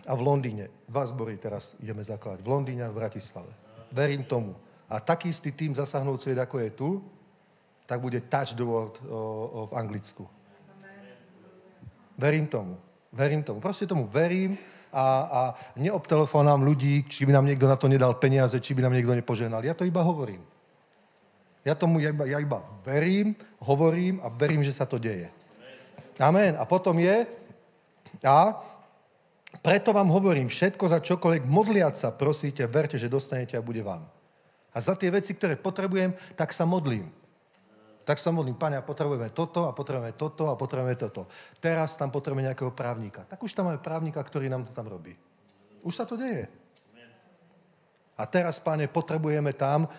A v Londýne. 2 zbory teraz ideme zakladať. V Londýne a v Bratislave. Verím tomu. A taký istý tým zasahnúť svet, ako je tu, tak bude Touch the World v Anglicku. Verím tomu. Proste tomu verím a neobtelefonám ľudí, či by nám niekto na to nedal peniaze, či by nám niekto nepožehnal. Ja to iba hovorím. Ja iba verím, hovorím a verím, že sa to deje. Amen. A potom preto vám hovorím, všetko za čokoľvek modliať sa, prosíte, verte, že dostanete a bude vám. A za tie veci, ktoré potrebujem, tak sa modlím. Pane, potrebujeme toto a potrebujeme toto a potrebujeme toto. Teraz tam potrebujeme nejakého právnika. Tak už tam máme právnika, ktorý nám to tam robí. Už sa to deje. A teraz, Pane, potrebujeme tam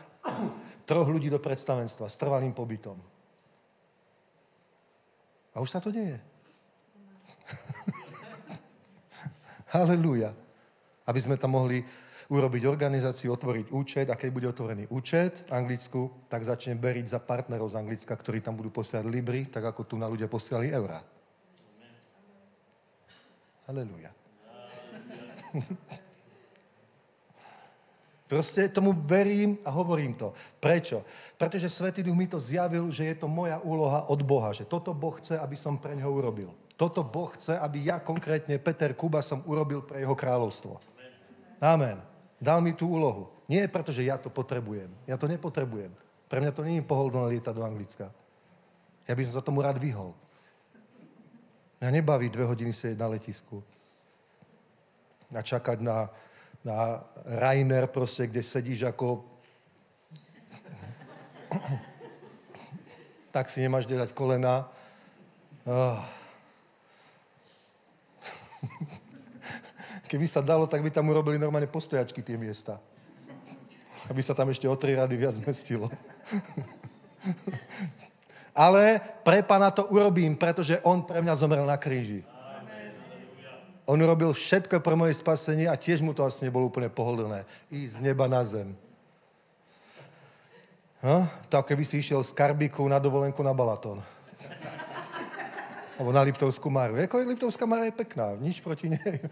3 ľudí do predstavenstva s trvalým pobytom. A už sa to deje. Halelúja. Aby sme tam mohli urobiť organizáciu, otvoriť účet a keď bude otvorený účet v Anglicku, tak začnem veriť za partnerov z Anglicka, ktorí tam budú posielať libry, tak ako tu na ľudia posielali eurá. Halelúja. Proste tomu verím a hovorím to. Prečo? Pretože Svätý Duch mi to zjavil, že je to moja úloha od Boha, že toto Boh chce, aby som pre ňoho urobil. Toto Boh chce, aby ja konkrétne, Peter Kuba, som urobil pre jeho kráľovstvo. Amen. Dal mi tú úlohu. Nie preto, že ja to potrebujem. Ja to nepotrebujem. Pre mňa to nie je pohodlné lietať do Anglicka. Ja by som sa tomu rád vyhol. Mňa nebaví 2 hodiny sedieť na letisku a čakať na Ryanair proste, kde sedíš ako... tak si nemáš kde dať kolena. Keby sa dalo, tak by tam urobili normálne postojačky tie miesta. Aby sa tam ešte o 3 rady viac zmestilo. Ale pre Pána to urobím, pretože on pre mňa zomrel na kríži. On urobil všetko pre moje spasenie a tiež mu to asi nebolo úplne pohodlné. Ísť z neba na zem. Tak keby si išiel z Karbiku na dovolenku na Balaton. Alebo na Liptovskú Máru. Liptovská Mára je pekná, nič proti nej.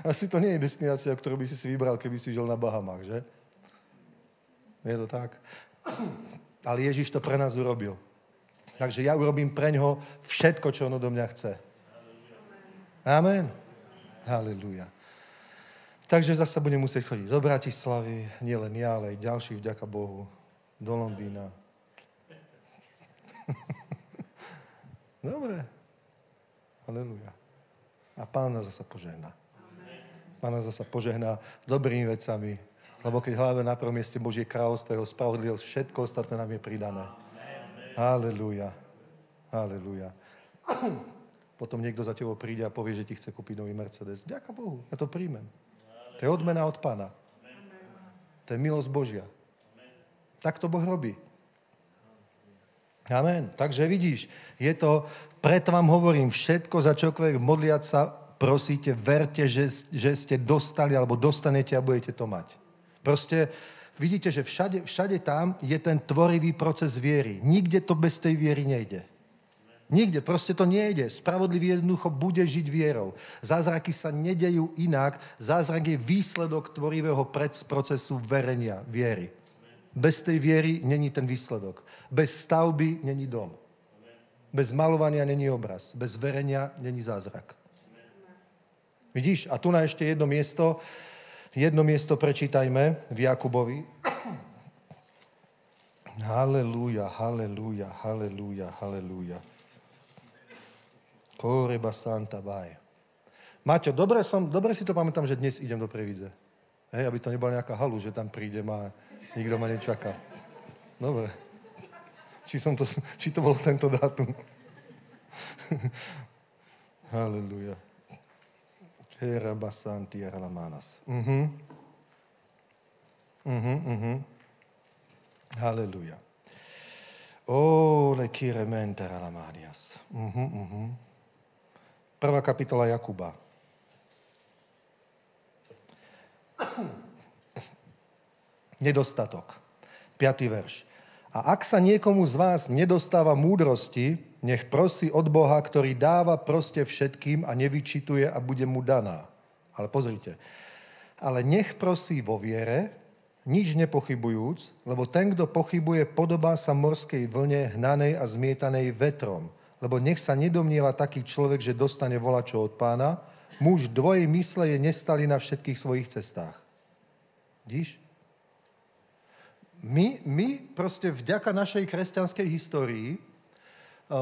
Asi to nie je destinácia, ktorú by si vybral, keby si žil na Bahamách, že? Je to tak. Ale Ježiš to pre nás urobil. Takže ja urobím pre ňoho všetko, čo on odo mňa chce. Amen. Halelúja. Takže zase budem musieť chodiť do Bratislavy, nielen ja, ale aj ďalší, vďaka Bohu, do Londýna. Dobre. Halelúja. A Pán nás zasa požehná. Pán nás zasa požehná dobrými vecami, lebo keď hľadáme na prvom mieste Božie kráľovstvo, jeho spravodlivosť, všetko ostatné nám je pridané. Halelúja. Halelúja. Potom niekto za tebou príde a povie, že ti chce kúpiť nový Mercedes. Ďakujem Bohu, ja to príjmem. To je odmena od Pána. To je milosť Božia. Tak to Boh robí. Amen. Takže vidíš, je to, preto vám hovorím, všetko, za čokoľvek modliať sa, prosíte, verte, že ste dostali alebo dostanete a budete to mať. Proste vidíte, že všade tam je ten tvorivý proces viery. Nikde to bez tej viery nejde. Nikde, proste to nejde. Spravodlivý jednoducho bude žiť vierou. Zázraky sa nedejú inak. Zázrak je výsledok tvorivého procesu verenia, viery. Bez tej viery není ten výsledok. Bez stavby není dom. Bez malovania není obraz. Bez verenia není zázrak. Vidíš? A tu na ešte jedno miesto prečítajme v Jakubovi. Halelúja, halelúja, halelúja, halelúja. Koreba Santa Baj. Maťo, dobre si to pamätám, že dnes idem do Previdze. Hej, aby to nebola nejaká halu, že tam prídem a nikto ma nečaká. Dobre. Či to bolo tento dátum. Halleluja. Koreba Santi Arlamanas. Halleluja. Le kiremente Arlamanias. Prvá kapitola Jakuba. Nedostatok. 5. verš. A ak sa niekomu z vás nedostáva múdrosti, nech prosí od Boha, ktorý dáva proste všetkým a nevyčituje a bude mu daná. Ale pozrite. Ale nech prosí vo viere, nič nepochybujúc, lebo ten, kto pochybuje, podobá sa morskej vlne hnanej a zmietanej vetrom. Lebo nech sa nedomnieva taký človek, že dostane volačo od Pána. Muž dvojej mysle je nestalý na všetkých svojich cestách. Vidíš? My proste vďaka našej kresťanskej histórii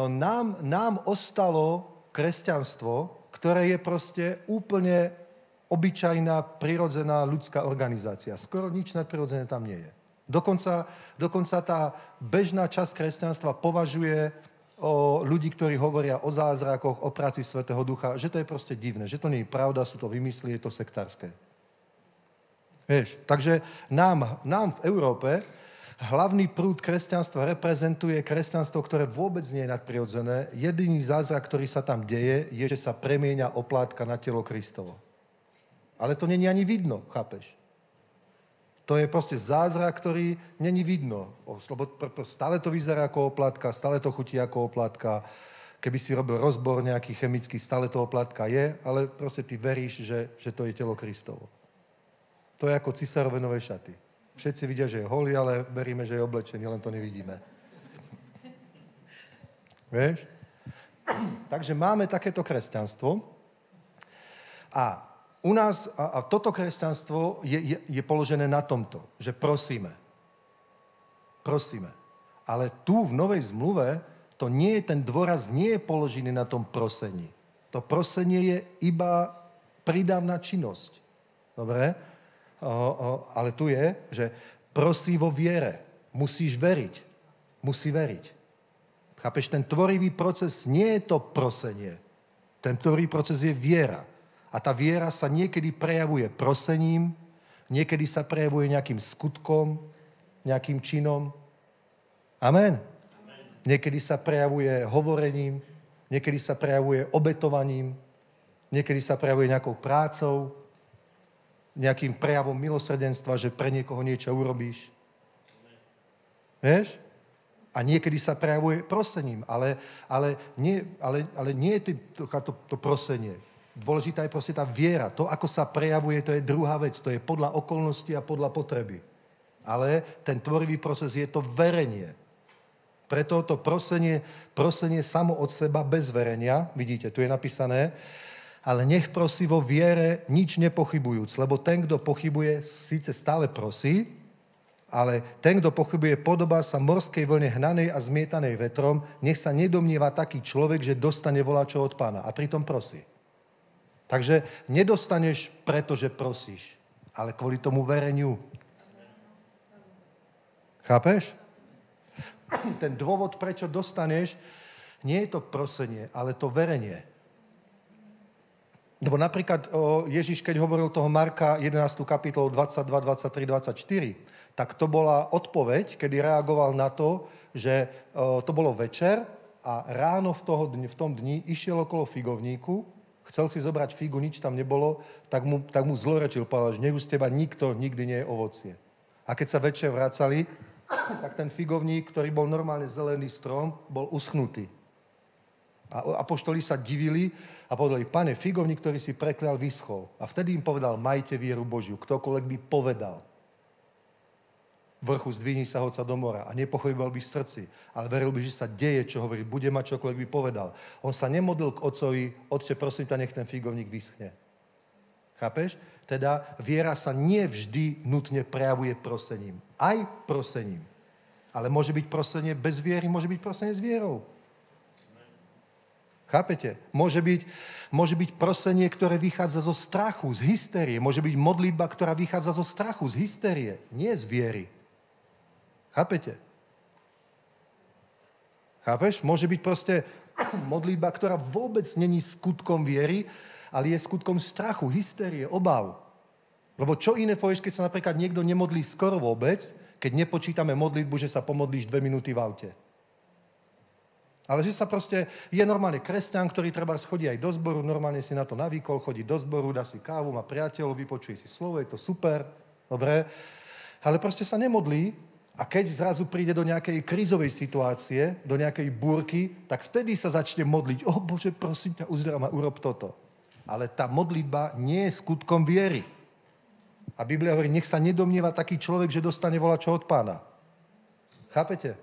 nám ostalo kresťanstvo, ktoré je proste úplne obyčajná, prirodzená ľudská organizácia. Skoro nič nadprirodzené tam nie je. Dokonca tá bežná časť kresťanstva považuje o ľudí, ktorí hovoria o zázrakoch, o práci Svätého Ducha, že to je proste divné, že to nie je pravda, sú to vymysly, je to sektárske. Vieš, takže nám v Európe hlavný prúd kresťanstva reprezentuje kresťanstvo, ktoré vôbec nie je nadprirodzené. Jediný zázrak, ktorý sa tam deje, je, že sa premieňa oplátka na telo Kristovo. Ale to není ani vidno, chápeš? To je proste zázrak, ktorý není vidno. Lebo stále to vyzerá ako oplátka, stále to chutí ako oplátka. Keby si robil rozbor nejaký chemický, stále to oplátka je, ale proste ty veríš, že to je telo Kristovo. To je ako Cisárove nové šaty. Všetci vidia, že je holý, ale veríme, že je oblečený, len to nevidíme. Vieš? Takže máme takéto kresťanstvo a u nás, a toto kresťanstvo je položené na tomto, že prosíme. Prosíme. Ale tu v Novej zmluve to nie je, ten dôraz nie je položený na tom prosení. To prosenie je iba prídavná činnosť. Dobre? Ale tu je, že prosí vo viere. Musíš veriť. Musí veriť. Chápeš, ten tvorivý proces nie je to prosenie. Ten tvorivý proces je viera. A tá viera sa niekedy prejavuje prosením, niekedy sa prejavuje nejakým skutkom, nejakým činom. Amen. Niekedy sa prejavuje hovorením, niekedy sa prejavuje obetovaním, niekedy sa prejavuje nejakou prácou, nejakým prejavom milosrdenstva, že pre niekoho niečo urobíš. Vieš? A niekedy sa prejavuje prosením, ale nie je to prosenie. Dôležitá je proste tá viera. To, ako sa prejavuje, to je druhá vec. To je podľa okolností a podľa potreby. Ale ten tvorivý proces je to verenie. Preto to prosenie samo od seba bez verenia, vidíte, tu je napísané, ale nech prosí vo viere, nič nepochybujúc, lebo ten, kto pochybuje, síce stále prosí, ale ten, kto pochybuje, podobá sa morskej vlne hnanej a zmietanej vetrom, nech sa nedomnieva taký človek, že dostane voláčo od Pána. A pritom prosí. Takže nedostaneš preto, že prosíš, ale kvôli tomu vereniu. Chápeš? Ten dôvod, prečo dostaneš, Nie je to prosenie, ale to verenie. Lebo napríklad Ježiš, keď hovoril toho Marka 11. kapitolu 22, 23, 24, tak to bola odpoveď, kedy reagoval na to, že to bolo večer a ráno v tom dni išiel okolo figovníku, chcel si zobrať figu, nič tam nebolo, tak mu zlorečil, povedal, že nech už z teba nikto nikdy nie je ovocie. A keď sa večer vracali, tak ten figovník, ktorý bol normálne zelený strom, bol uschnutý. A apoštoli sa divili a povedali, pane, figovník, ktorý si preklial, vyschol. A vtedy im povedal, majte vieru Božiu. Ktokoľvek by povedal, vrchu zdvihni sa, hoď sa do mora. A nepochyboval by v srdci, ale veril by, že sa deje, čo hovorí, bude mať čokoľvek by povedal. On sa nemodlil k otcovi, otče, prosím ťa, nech ten figovník vyschne. Chápeš? Teda viera sa nie vždy nutne prejavuje prosením. Aj prosením. Ale môže byť prosenie bez viery, môže byť prosenie s vierou. Chápete? Môže byť prosenie, ktoré vychádza zo strachu, z hystérie. Môže byť modlitba, ktorá vychádza zo strachu, z hystérie, nie z viery. Chápete? Chápeš? Môže byť proste modlitba, ktorá vôbec není skutkom viery, ale je skutkom strachu, hystérie, obav. Lebo čo iné povieš, keď sa napríklad niekto nemodlí skoro vôbec, keď nepočítame modlitbu, že sa pomodlíš 2 minúty v aute. Ale že sa proste, je normálne kresťan, ktorý treba chodí aj do zboru, normálne si na to navýkol, chodí do zboru, dá si kávu, má priateľov, vypočuje si slovo, je to super, dobre, ale proste sa nemodlí a keď zrazu príde do nejakej krízovej situácie, do nejakej búrky, tak vtedy sa začne modliť, Bože, prosím ťa, uzdrav ma, urob toto. Ale tá modlitba nie je skutkom viery. A Biblia hovorí, nech sa nedomnieva taký človek, že dostane volačo od Pána. Chápete?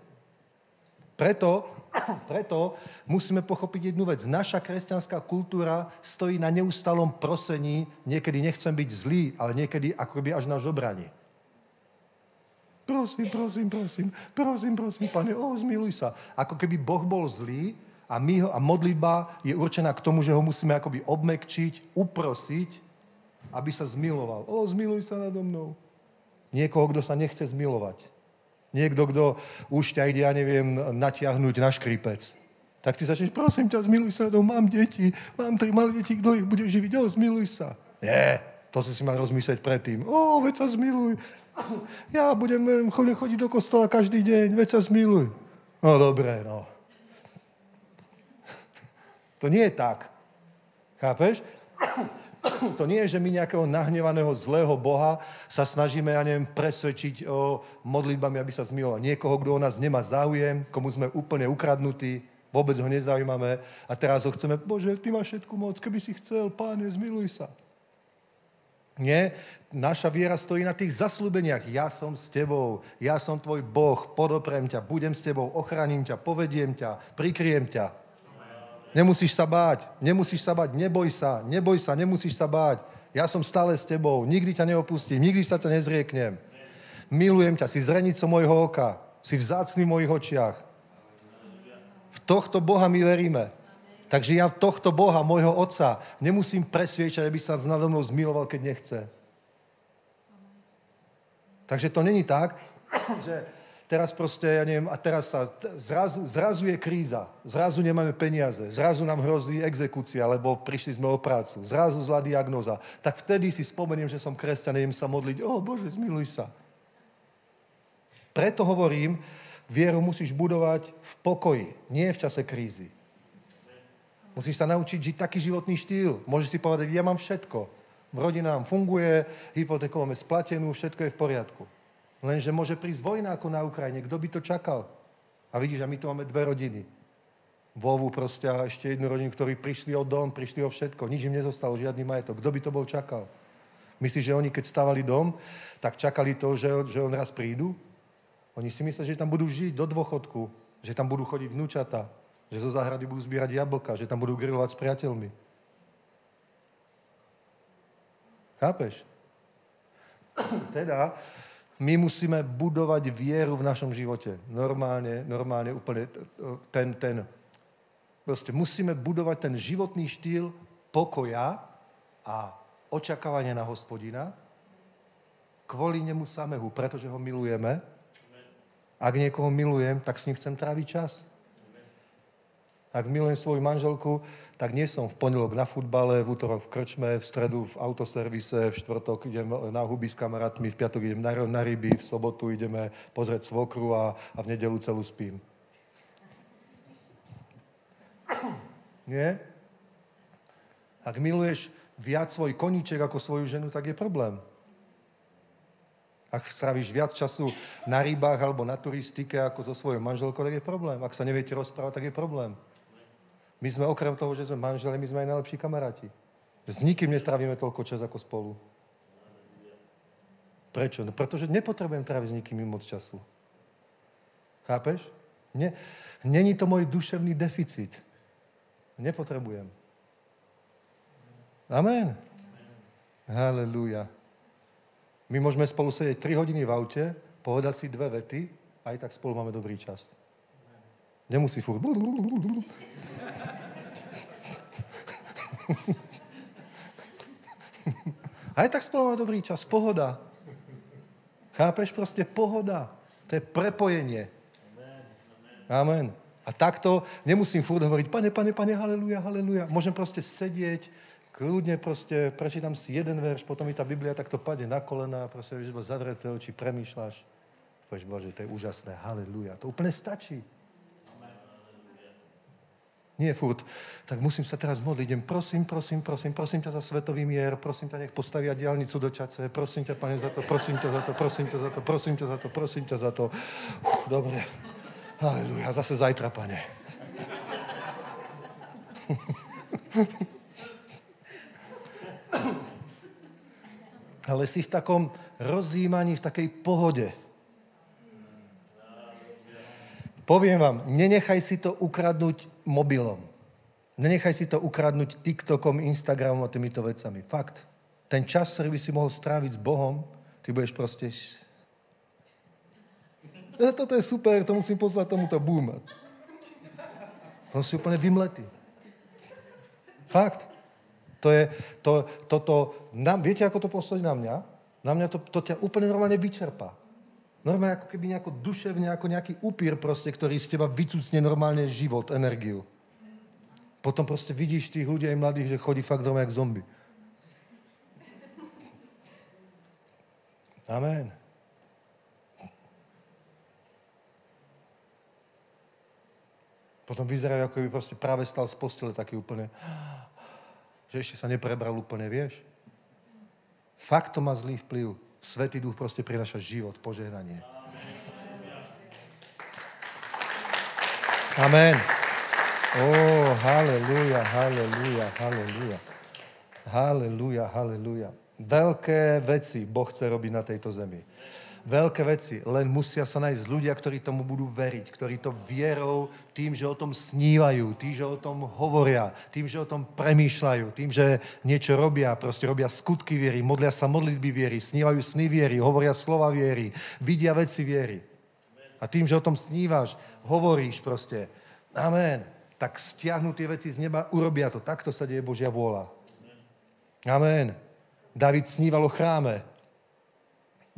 Preto musíme pochopiť jednu vec. Naša kresťanská kultúra stojí na neustálom prosení. Niekedy nechcem byť zlý, ale niekedy akoby až na žobrani. Prosím, Pane, zmiluj sa. Ako keby Boh bol zlý a modlitba je určená k tomu, že ho musíme akoby obmekčiť, uprosiť, aby sa zmiloval. Zmiluj sa nado mnou. Niekoho, kto sa nechce zmilovať. Niekto, kto už ťa ide, ja neviem, natiahnuť na škripec. Tak ty začneš, prosím ťa, zmiluj sa, mám deti, mám 3 malé deti, kto ich bude živiť? Zmiluj sa. Nie, to si mal rozmyslieť predtým. Veď sa zmiluj. Ja budem chodiť do kostola každý deň, veď sa zmiluj. No dobre, no. To nie je tak. Chápeš? To nie je, že my nejakého nahnevaného zlého Boha sa snažíme, ja neviem, presvedčiť o modlitbami, aby sa zmiloval. Niekoho, kto o nás nemá záujem, komu sme úplne ukradnutí, vôbec ho nezaujímame a teraz ho chceme, Bože, ty máš všetku moc, keby si chcel, Páne, zmiluj sa. Nie, naša viera stojí na tých zasľúbeniach. Ja som s tebou, ja som tvoj Boh, podoprem ťa, budem s tebou, ochránim ťa, povediem ťa, prikryjem ťa. Nemusíš sa báť, neboj sa, nemusíš sa báť. Ja som stále s tebou, nikdy ťa neopustím, nikdy sa ťa nezrieknem. Milujem ťa, si zrenicou mojho oka, si vzácny v mojich očiach. V tohto Boha my veríme. Takže ja tohto Boha, môjho Otca, nemusím presviečať, aby sa nado mnou zmiloval, keď nechce. Takže to není tak, že teraz proste, ja neviem, a teraz sa zrazu je kríza, zrazu nemáme peniaze, zrazu nám hrozí exekúcia, lebo prišli sme o prácu, zrazu zlá diagnóza. Tak vtedy si spomeniem, že som kresťan, idem sa modliť, Bože, zmiluj sa. Preto hovorím, vieru musíš budovať v pokoji, nie v čase krízy. Musíš sa naučiť žiť taký životný štýl. Môžeš si povedať, ja mám všetko. V rodine nám funguje, hypotéku máme splatenú, všetko je v poriadku. Lenže môže prísť vojna ako na Ukrajine. Kto by to čakal? A vidíš, a my tu máme 2 rodiny. Vovu proste a ešte jednu rodinu, ktorí prišli o dom, prišli o všetko. Nič im nezostalo, žiadny majetok. Kto by to bol čakal? Myslíš, že oni, keď stavali dom, tak čakali to, že on raz prídu? Oni si myslia, že tam budú žiť do dôchodku, že tam budú chodiť vnúčata, že zo záhrady budú zbierať jablka, že tam budú grilovať s priateľmi. Chápeš? Teda, my musíme budovať vieru v našom živote. Normálne, úplne proste musíme budovať ten životný štýl pokoja a očakávania na Hospodina kvôli nemu samému, pretože ho milujeme. Ak niekoho milujem, tak s ním chcem tráviť čas. Ak milujem svoju manželku, tak nie som v pondelok na futbale, v útorok v krčme, v stredu v autoservise, v štvrtok idem na huby s kamarátmi, v piatok idem na ryby, v sobotu ideme pozrieť svokru a v nedeľu celú spím. Nie? Ak miluješ viac svoj koníček ako svoju ženu, tak je problém. Ak stráviš viac času na rybách alebo na turistike ako so svojou manželkou, tak je problém. Ak sa neviete rozprávať, tak je problém. My sme okrem toho, že sme manželi, my sme aj najlepší kamaráti. S nikým nestrávime toľko čas ako spolu. Prečo? No, pretože nepotrebujem tráviť s nikým moc času. Chápeš? Není to môj duševný deficit. Nepotrebujem. Amen. Halelúja. My môžeme spolu sedieť 3 hodiny v aute, povedať si 2 vety a aj tak spolu máme dobrý čas. Nemusí furt. Aj tak spolu máme dobrý čas. Pohoda. Chápeš? Proste pohoda. To je prepojenie. Amen. A takto nemusím furt hovoriť, pane, haleluja, haleluja. Môžem proste sedieť, kľudne proste prečítam si jeden verš, potom mi tá Biblia takto padne na kolena, proste vieš, zavreté oči, premýšľaš. Povieš, Bože, to je úžasné, haleluja. To úplne stačí. Nie furt. Tak musím sa teraz modliť. Idem, prosím ťa za svetový mier, prosím ťa, nech postavia diaľnicu do Čace, prosím ťa, Pane, za to, prosím ťa za to. Dobre. Haleluja, zase zajtra, Pane. Ale si v takom rozjímaní, v takej pohode. Poviem vám, nenechaj si to ukradnúť mobilom. Nenechaj si to ukradnúť TikTokom, Instagramom a týmito vecami. Fakt. Ten čas, ktorý by si mohol stráviť s Bohom, ty budeš proste... Toto je super, to musím poslať tomuto boom. To si úplne vymletý. Fakt. Viete, ako to pôsobí na mňa? Na mňa to ťa úplne normálne vyčerpá. Normálne ako keby nejako duševne, ako nejaký upír proste, ktorý z teba vycúcne normálne život, energiu. Potom proste vidíš tých ľudí aj mladých, že chodí fakt doma jak zombie. Amen. Potom vyzerajú, ako by proste práve stal z postele taký úplne... že ešte sa neprebral úplne, vieš? Fakt to má zlý vplyv. Svätý Duch proste prináša život, požehnanie. Amen. Halelúja, halelúja, halelúja. Halelúja, halelúja. Veľké veci Boh chce robiť na tejto zemi. Veľké veci, len musia sa nájsť ľudia, ktorí tomu budú veriť, ktorí to vierou, tým, že o tom snívajú, tým, že o tom hovoria, tým, že o tom premýšľajú, tým, že niečo robia, proste robia skutky viery, modlia sa modlitby viery, snívajú sny viery, hovoria slova viery, vidia veci viery. A tým, že o tom snívaš, hovoríš proste, amen, tak stiahnu tie veci z neba, urobia to. Takto sa deje Božia vôľa. Amen. David sníval o chráme.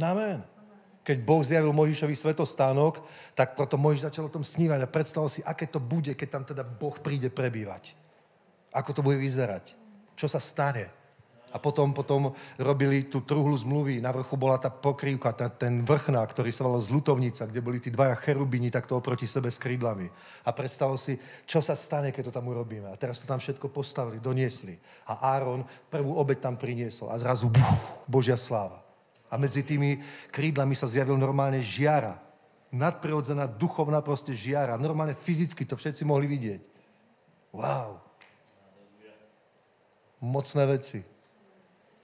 Amen. Keď Boh zjavil Mojžišovi svätostánok, tak proto Mojžiš začal o tom snívať a predstavil si, aké to bude, keď tam teda Boh príde prebývať. Ako to bude vyzerať. Čo sa stane. A potom robili tú truhlu zmluvy. Na vrchu bola tá pokrývka, ten vrchná, ktorý sa volal zľutovnica, kde boli tí 2 cherubíni takto oproti sebe s krídlami. A predstavil si, čo sa stane, keď to tam urobíme. A teraz to tam všetko postavili, doniesli. A Áron prvú obeť tam priniesol. A zrazu Božia sláva. A medzi tými krídlami sa zjavil normálne žiara. Nadprirodzená, duchovná proste žiara. Normálne fyzicky to všetci mohli vidieť. Wow. Mocné veci.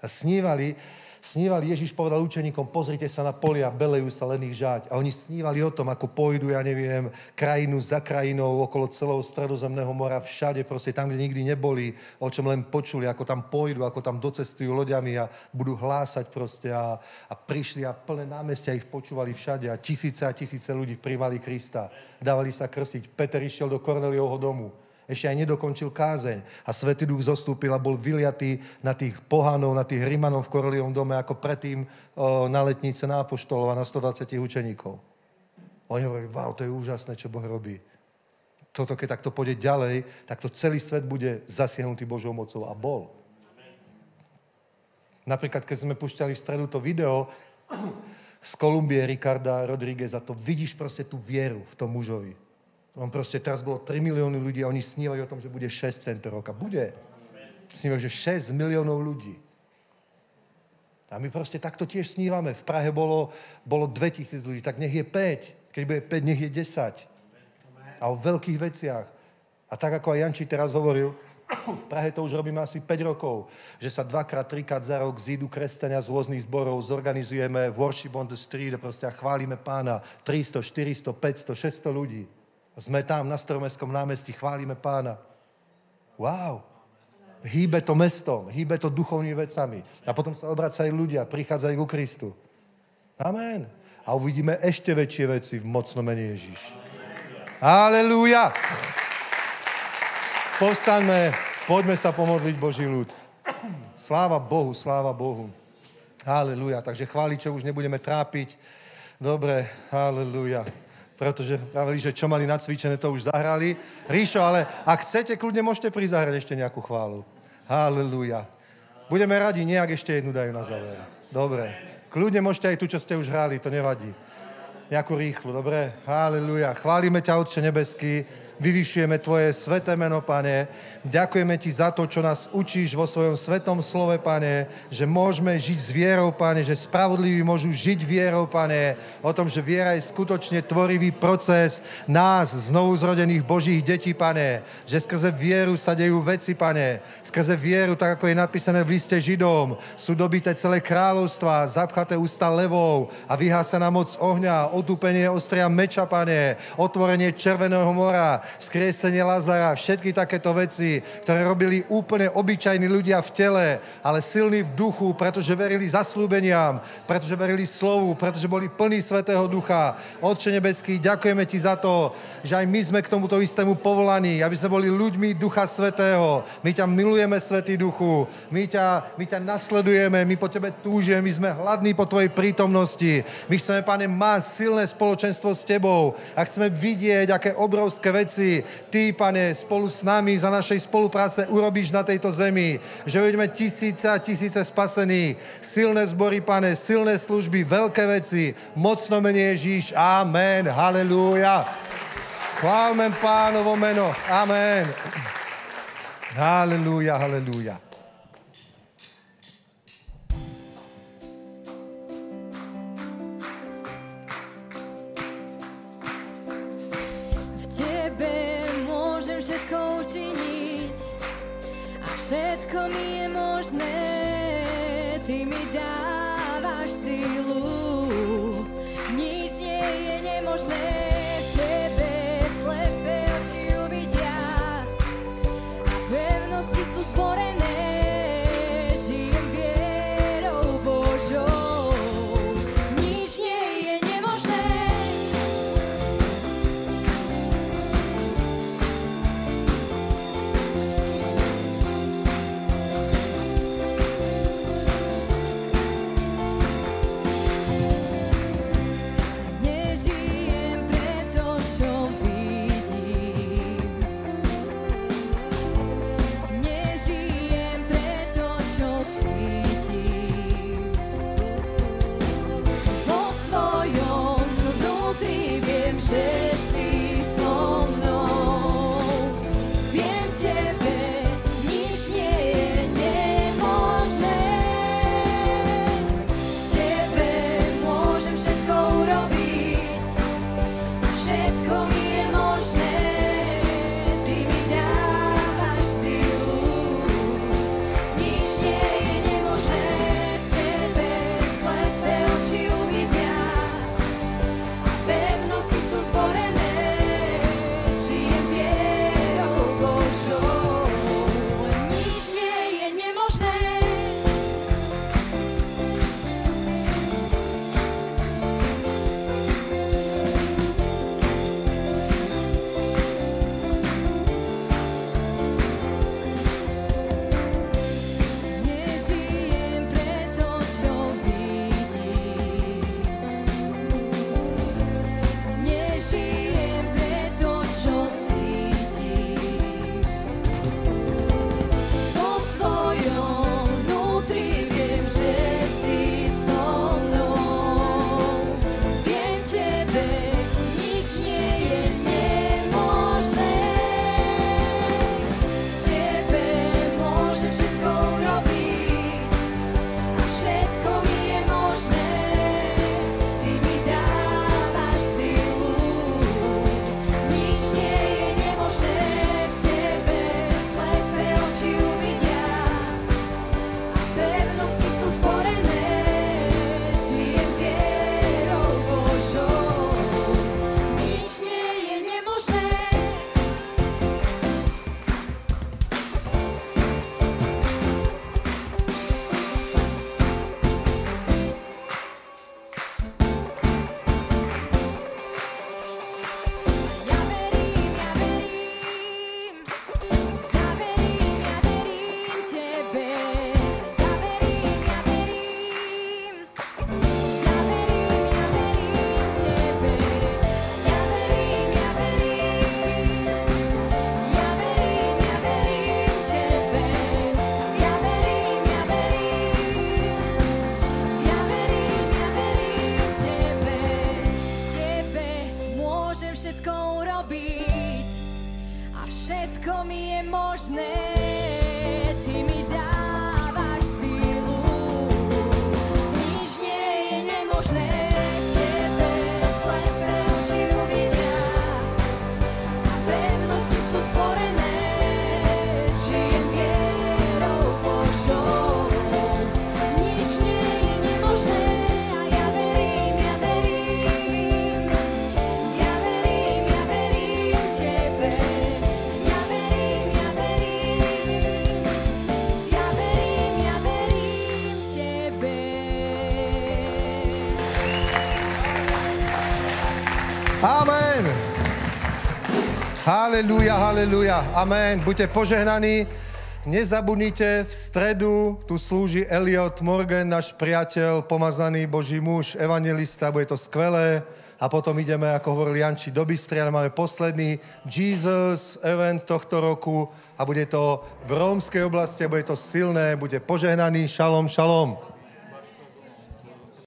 A snívali, Ježiš povedal učeníkom, pozrite sa na polia, belejú sa len ich žať. A oni snívali o tom, ako pôjdu, ja neviem, krajinu za krajinou, okolo celého Stredozemného mora, všade, proste tam, kde nikdy neboli, o čom len počuli, ako tam pôjdu, ako tam docestujú loďami a budú hlásať proste a prišli a plné námestia ich počúvali všade a tisíce ľudí primali Krista. Dávali sa krstiť. Peter išiel do Kornéliovho domu. Ešte aj nedokončil kázeň a Svätý Duch zostúpil a bol vyliatý na tých pohánov, na tých Rimanov v Kornéliovom dome, ako predtým na letnice na apoštolov a na 120 učeníkov. Oni hovorili, wow, to je úžasné, čo Boh robí. Toto, keď takto pôjde ďalej, tak to celý svet bude zasiahnutý Božou mocou a bol. Napríklad, keď sme púšťali v stredu to video z Kolumbie Ricarda Rodrígueza, to vidíš proste tú vieru v tom mužovi. On proste, teraz bolo 3 milióny ľudí a oni snívajú o tom, že bude 6 tento rok. A bude. Snívajú, že 6 miliónov ľudí. A my proste takto tiež snívame. V Prahe bolo 2000 ľudí, tak nech je 5. Keď bude 5, nech je 10. A o veľkých veciach. A tak, ako aj Janči teraz hovoril, v Prahe to už robíme asi 5 rokov, že sa 2-krát, 3-krát za rok zídu kresťania z rôznych zborov, zorganizujeme worship on the street a proste chválime Pána. 300, 400, 500, 600 ľudí. A sme tam na Staromestskom námestí, chválime Pána. Wow. Hýbe to mestom, hýbe to duchovnými vecami. A potom sa obracajú ľudia, prichádzajú ku Kristu. Amen. A uvidíme ešte väčšie veci v mocnom mene Ježiš. Halelúja. Povstaňme, poďme sa pomodliť Boží ľud. Sláva Bohu, sláva Bohu. Halelúja. Takže chváličov už nebudeme trápiť. Dobre, halelúja. Pretože pravili, že čo mali nacvičené, to už zahrali. Ríšo, ale ak chcete, kľudne môžete prizahrať ešte nejakú chválu. Halelúja. Budeme radi, nejak ešte jednu dajú na záver. Dobre. Kľudne môžete aj tu, čo ste už hrali, to nevadí. Nejakú rýchlu, dobre? Halelúja. Chválime ťa, Otče nebeský, vyvyšujeme Tvoje sveté meno, Pane. Ďakujeme Ti za to, čo nás učíš vo svojom svetom slove, Pane, že môžeme žiť s vierou, Pane, že spravodliví môžu žiť vierou, Pane, o tom, že viera je skutočne tvorivý proces nás, znovu zrodených Božích detí, Pane, že skrze vieru sa dejú veci, Pane, skrze vieru, tak ako je napísané v liste Židom, sú dobité celé kráľovstva, zapchaté ústa levov a vyhásená moc ohňa, otúpenie ostria meča, Pane, otvorenie Červeného mora, skriesenie Lazara, všetky takéto veci, ktoré robili úplne obyčajní ľudia v tele, ale silní v duchu, pretože verili zasľúbeniam, pretože verili slovu, pretože boli plní Svätého Ducha. Otče nebeský, ďakujeme Ti za to, že aj my sme k tomuto istému povolaní, aby sme boli ľuďmi Ducha Svätého. My ťa milujeme, Svätý Duchu, my ťa nasledujeme, my po Tebe túžime, my sme hladní po Tvojej prítomnosti. My chceme, Pane, mať silné spoločenstvo s Tebou a chceme vidieť, aké obrovské veci Ty, Pane, spolu s nami za našej spolupráce urobíš na tejto zemi. Že budeme tisíce a tisíce spasení. Silné zbory, Pane, silné služby, veľké veci. Mocno mene Ježíš. Amen. Halelúja. Chválme Pánovo meno. Amen. Halelúja, halelúja. Všetko učiniť a všetko mi je možné, Ty mi dávaš silu, nič nie je nemožné, v Tebe slepé oči uvidia a pevnosti sú zborené, žijem vierou Božou, nič nie je nemožné. Nežijem pre tebe nič nie je nemožné. V tebe môžem všetko urobiť a všetko mi je možné. Ty mi dávaš silu, nič nie je nemožné. V tebe slepé oči uvidia a pevnosti sú zborené. Žijem vierou Božou, nič nie je nemožné. Ja verím, ja verím, ja verím, ja verím tebe. Ja verím, ja verím, ja verím, ja verím tebe. Ja verím, ja verím, ja verím, ja verím tebe. Ja verím, ja verím, ja verím, ja verím tebe. V tebe môžem všetko urobiť a všetko mi je možné. Ty mi dávaš silu, nič nie je nemožné. V tebe slepé oči uvidia a pevnosti sú zborené. Žijem vierou Božou, nič nie je nemožné. A ja verím, ja verím, ja verím, ja verím tebe. Ja verím, ja verím, ja verím, ja verím tebe. Amen. Halelúja, halelúja. Amen. Buďte požehnaní. Nezabudnite, v stredu tu slúži Elliot Morgan, náš priateľ, pomazaný Boží muž, evangelista. Bude to skvelé. A potom ideme, ako hovoril Janči, do Bystry, ale máme posledný Jesus event tohto roku a bude to v rómskej oblasti a bude to silné. Buďte požehnaní. Šalom, šalom.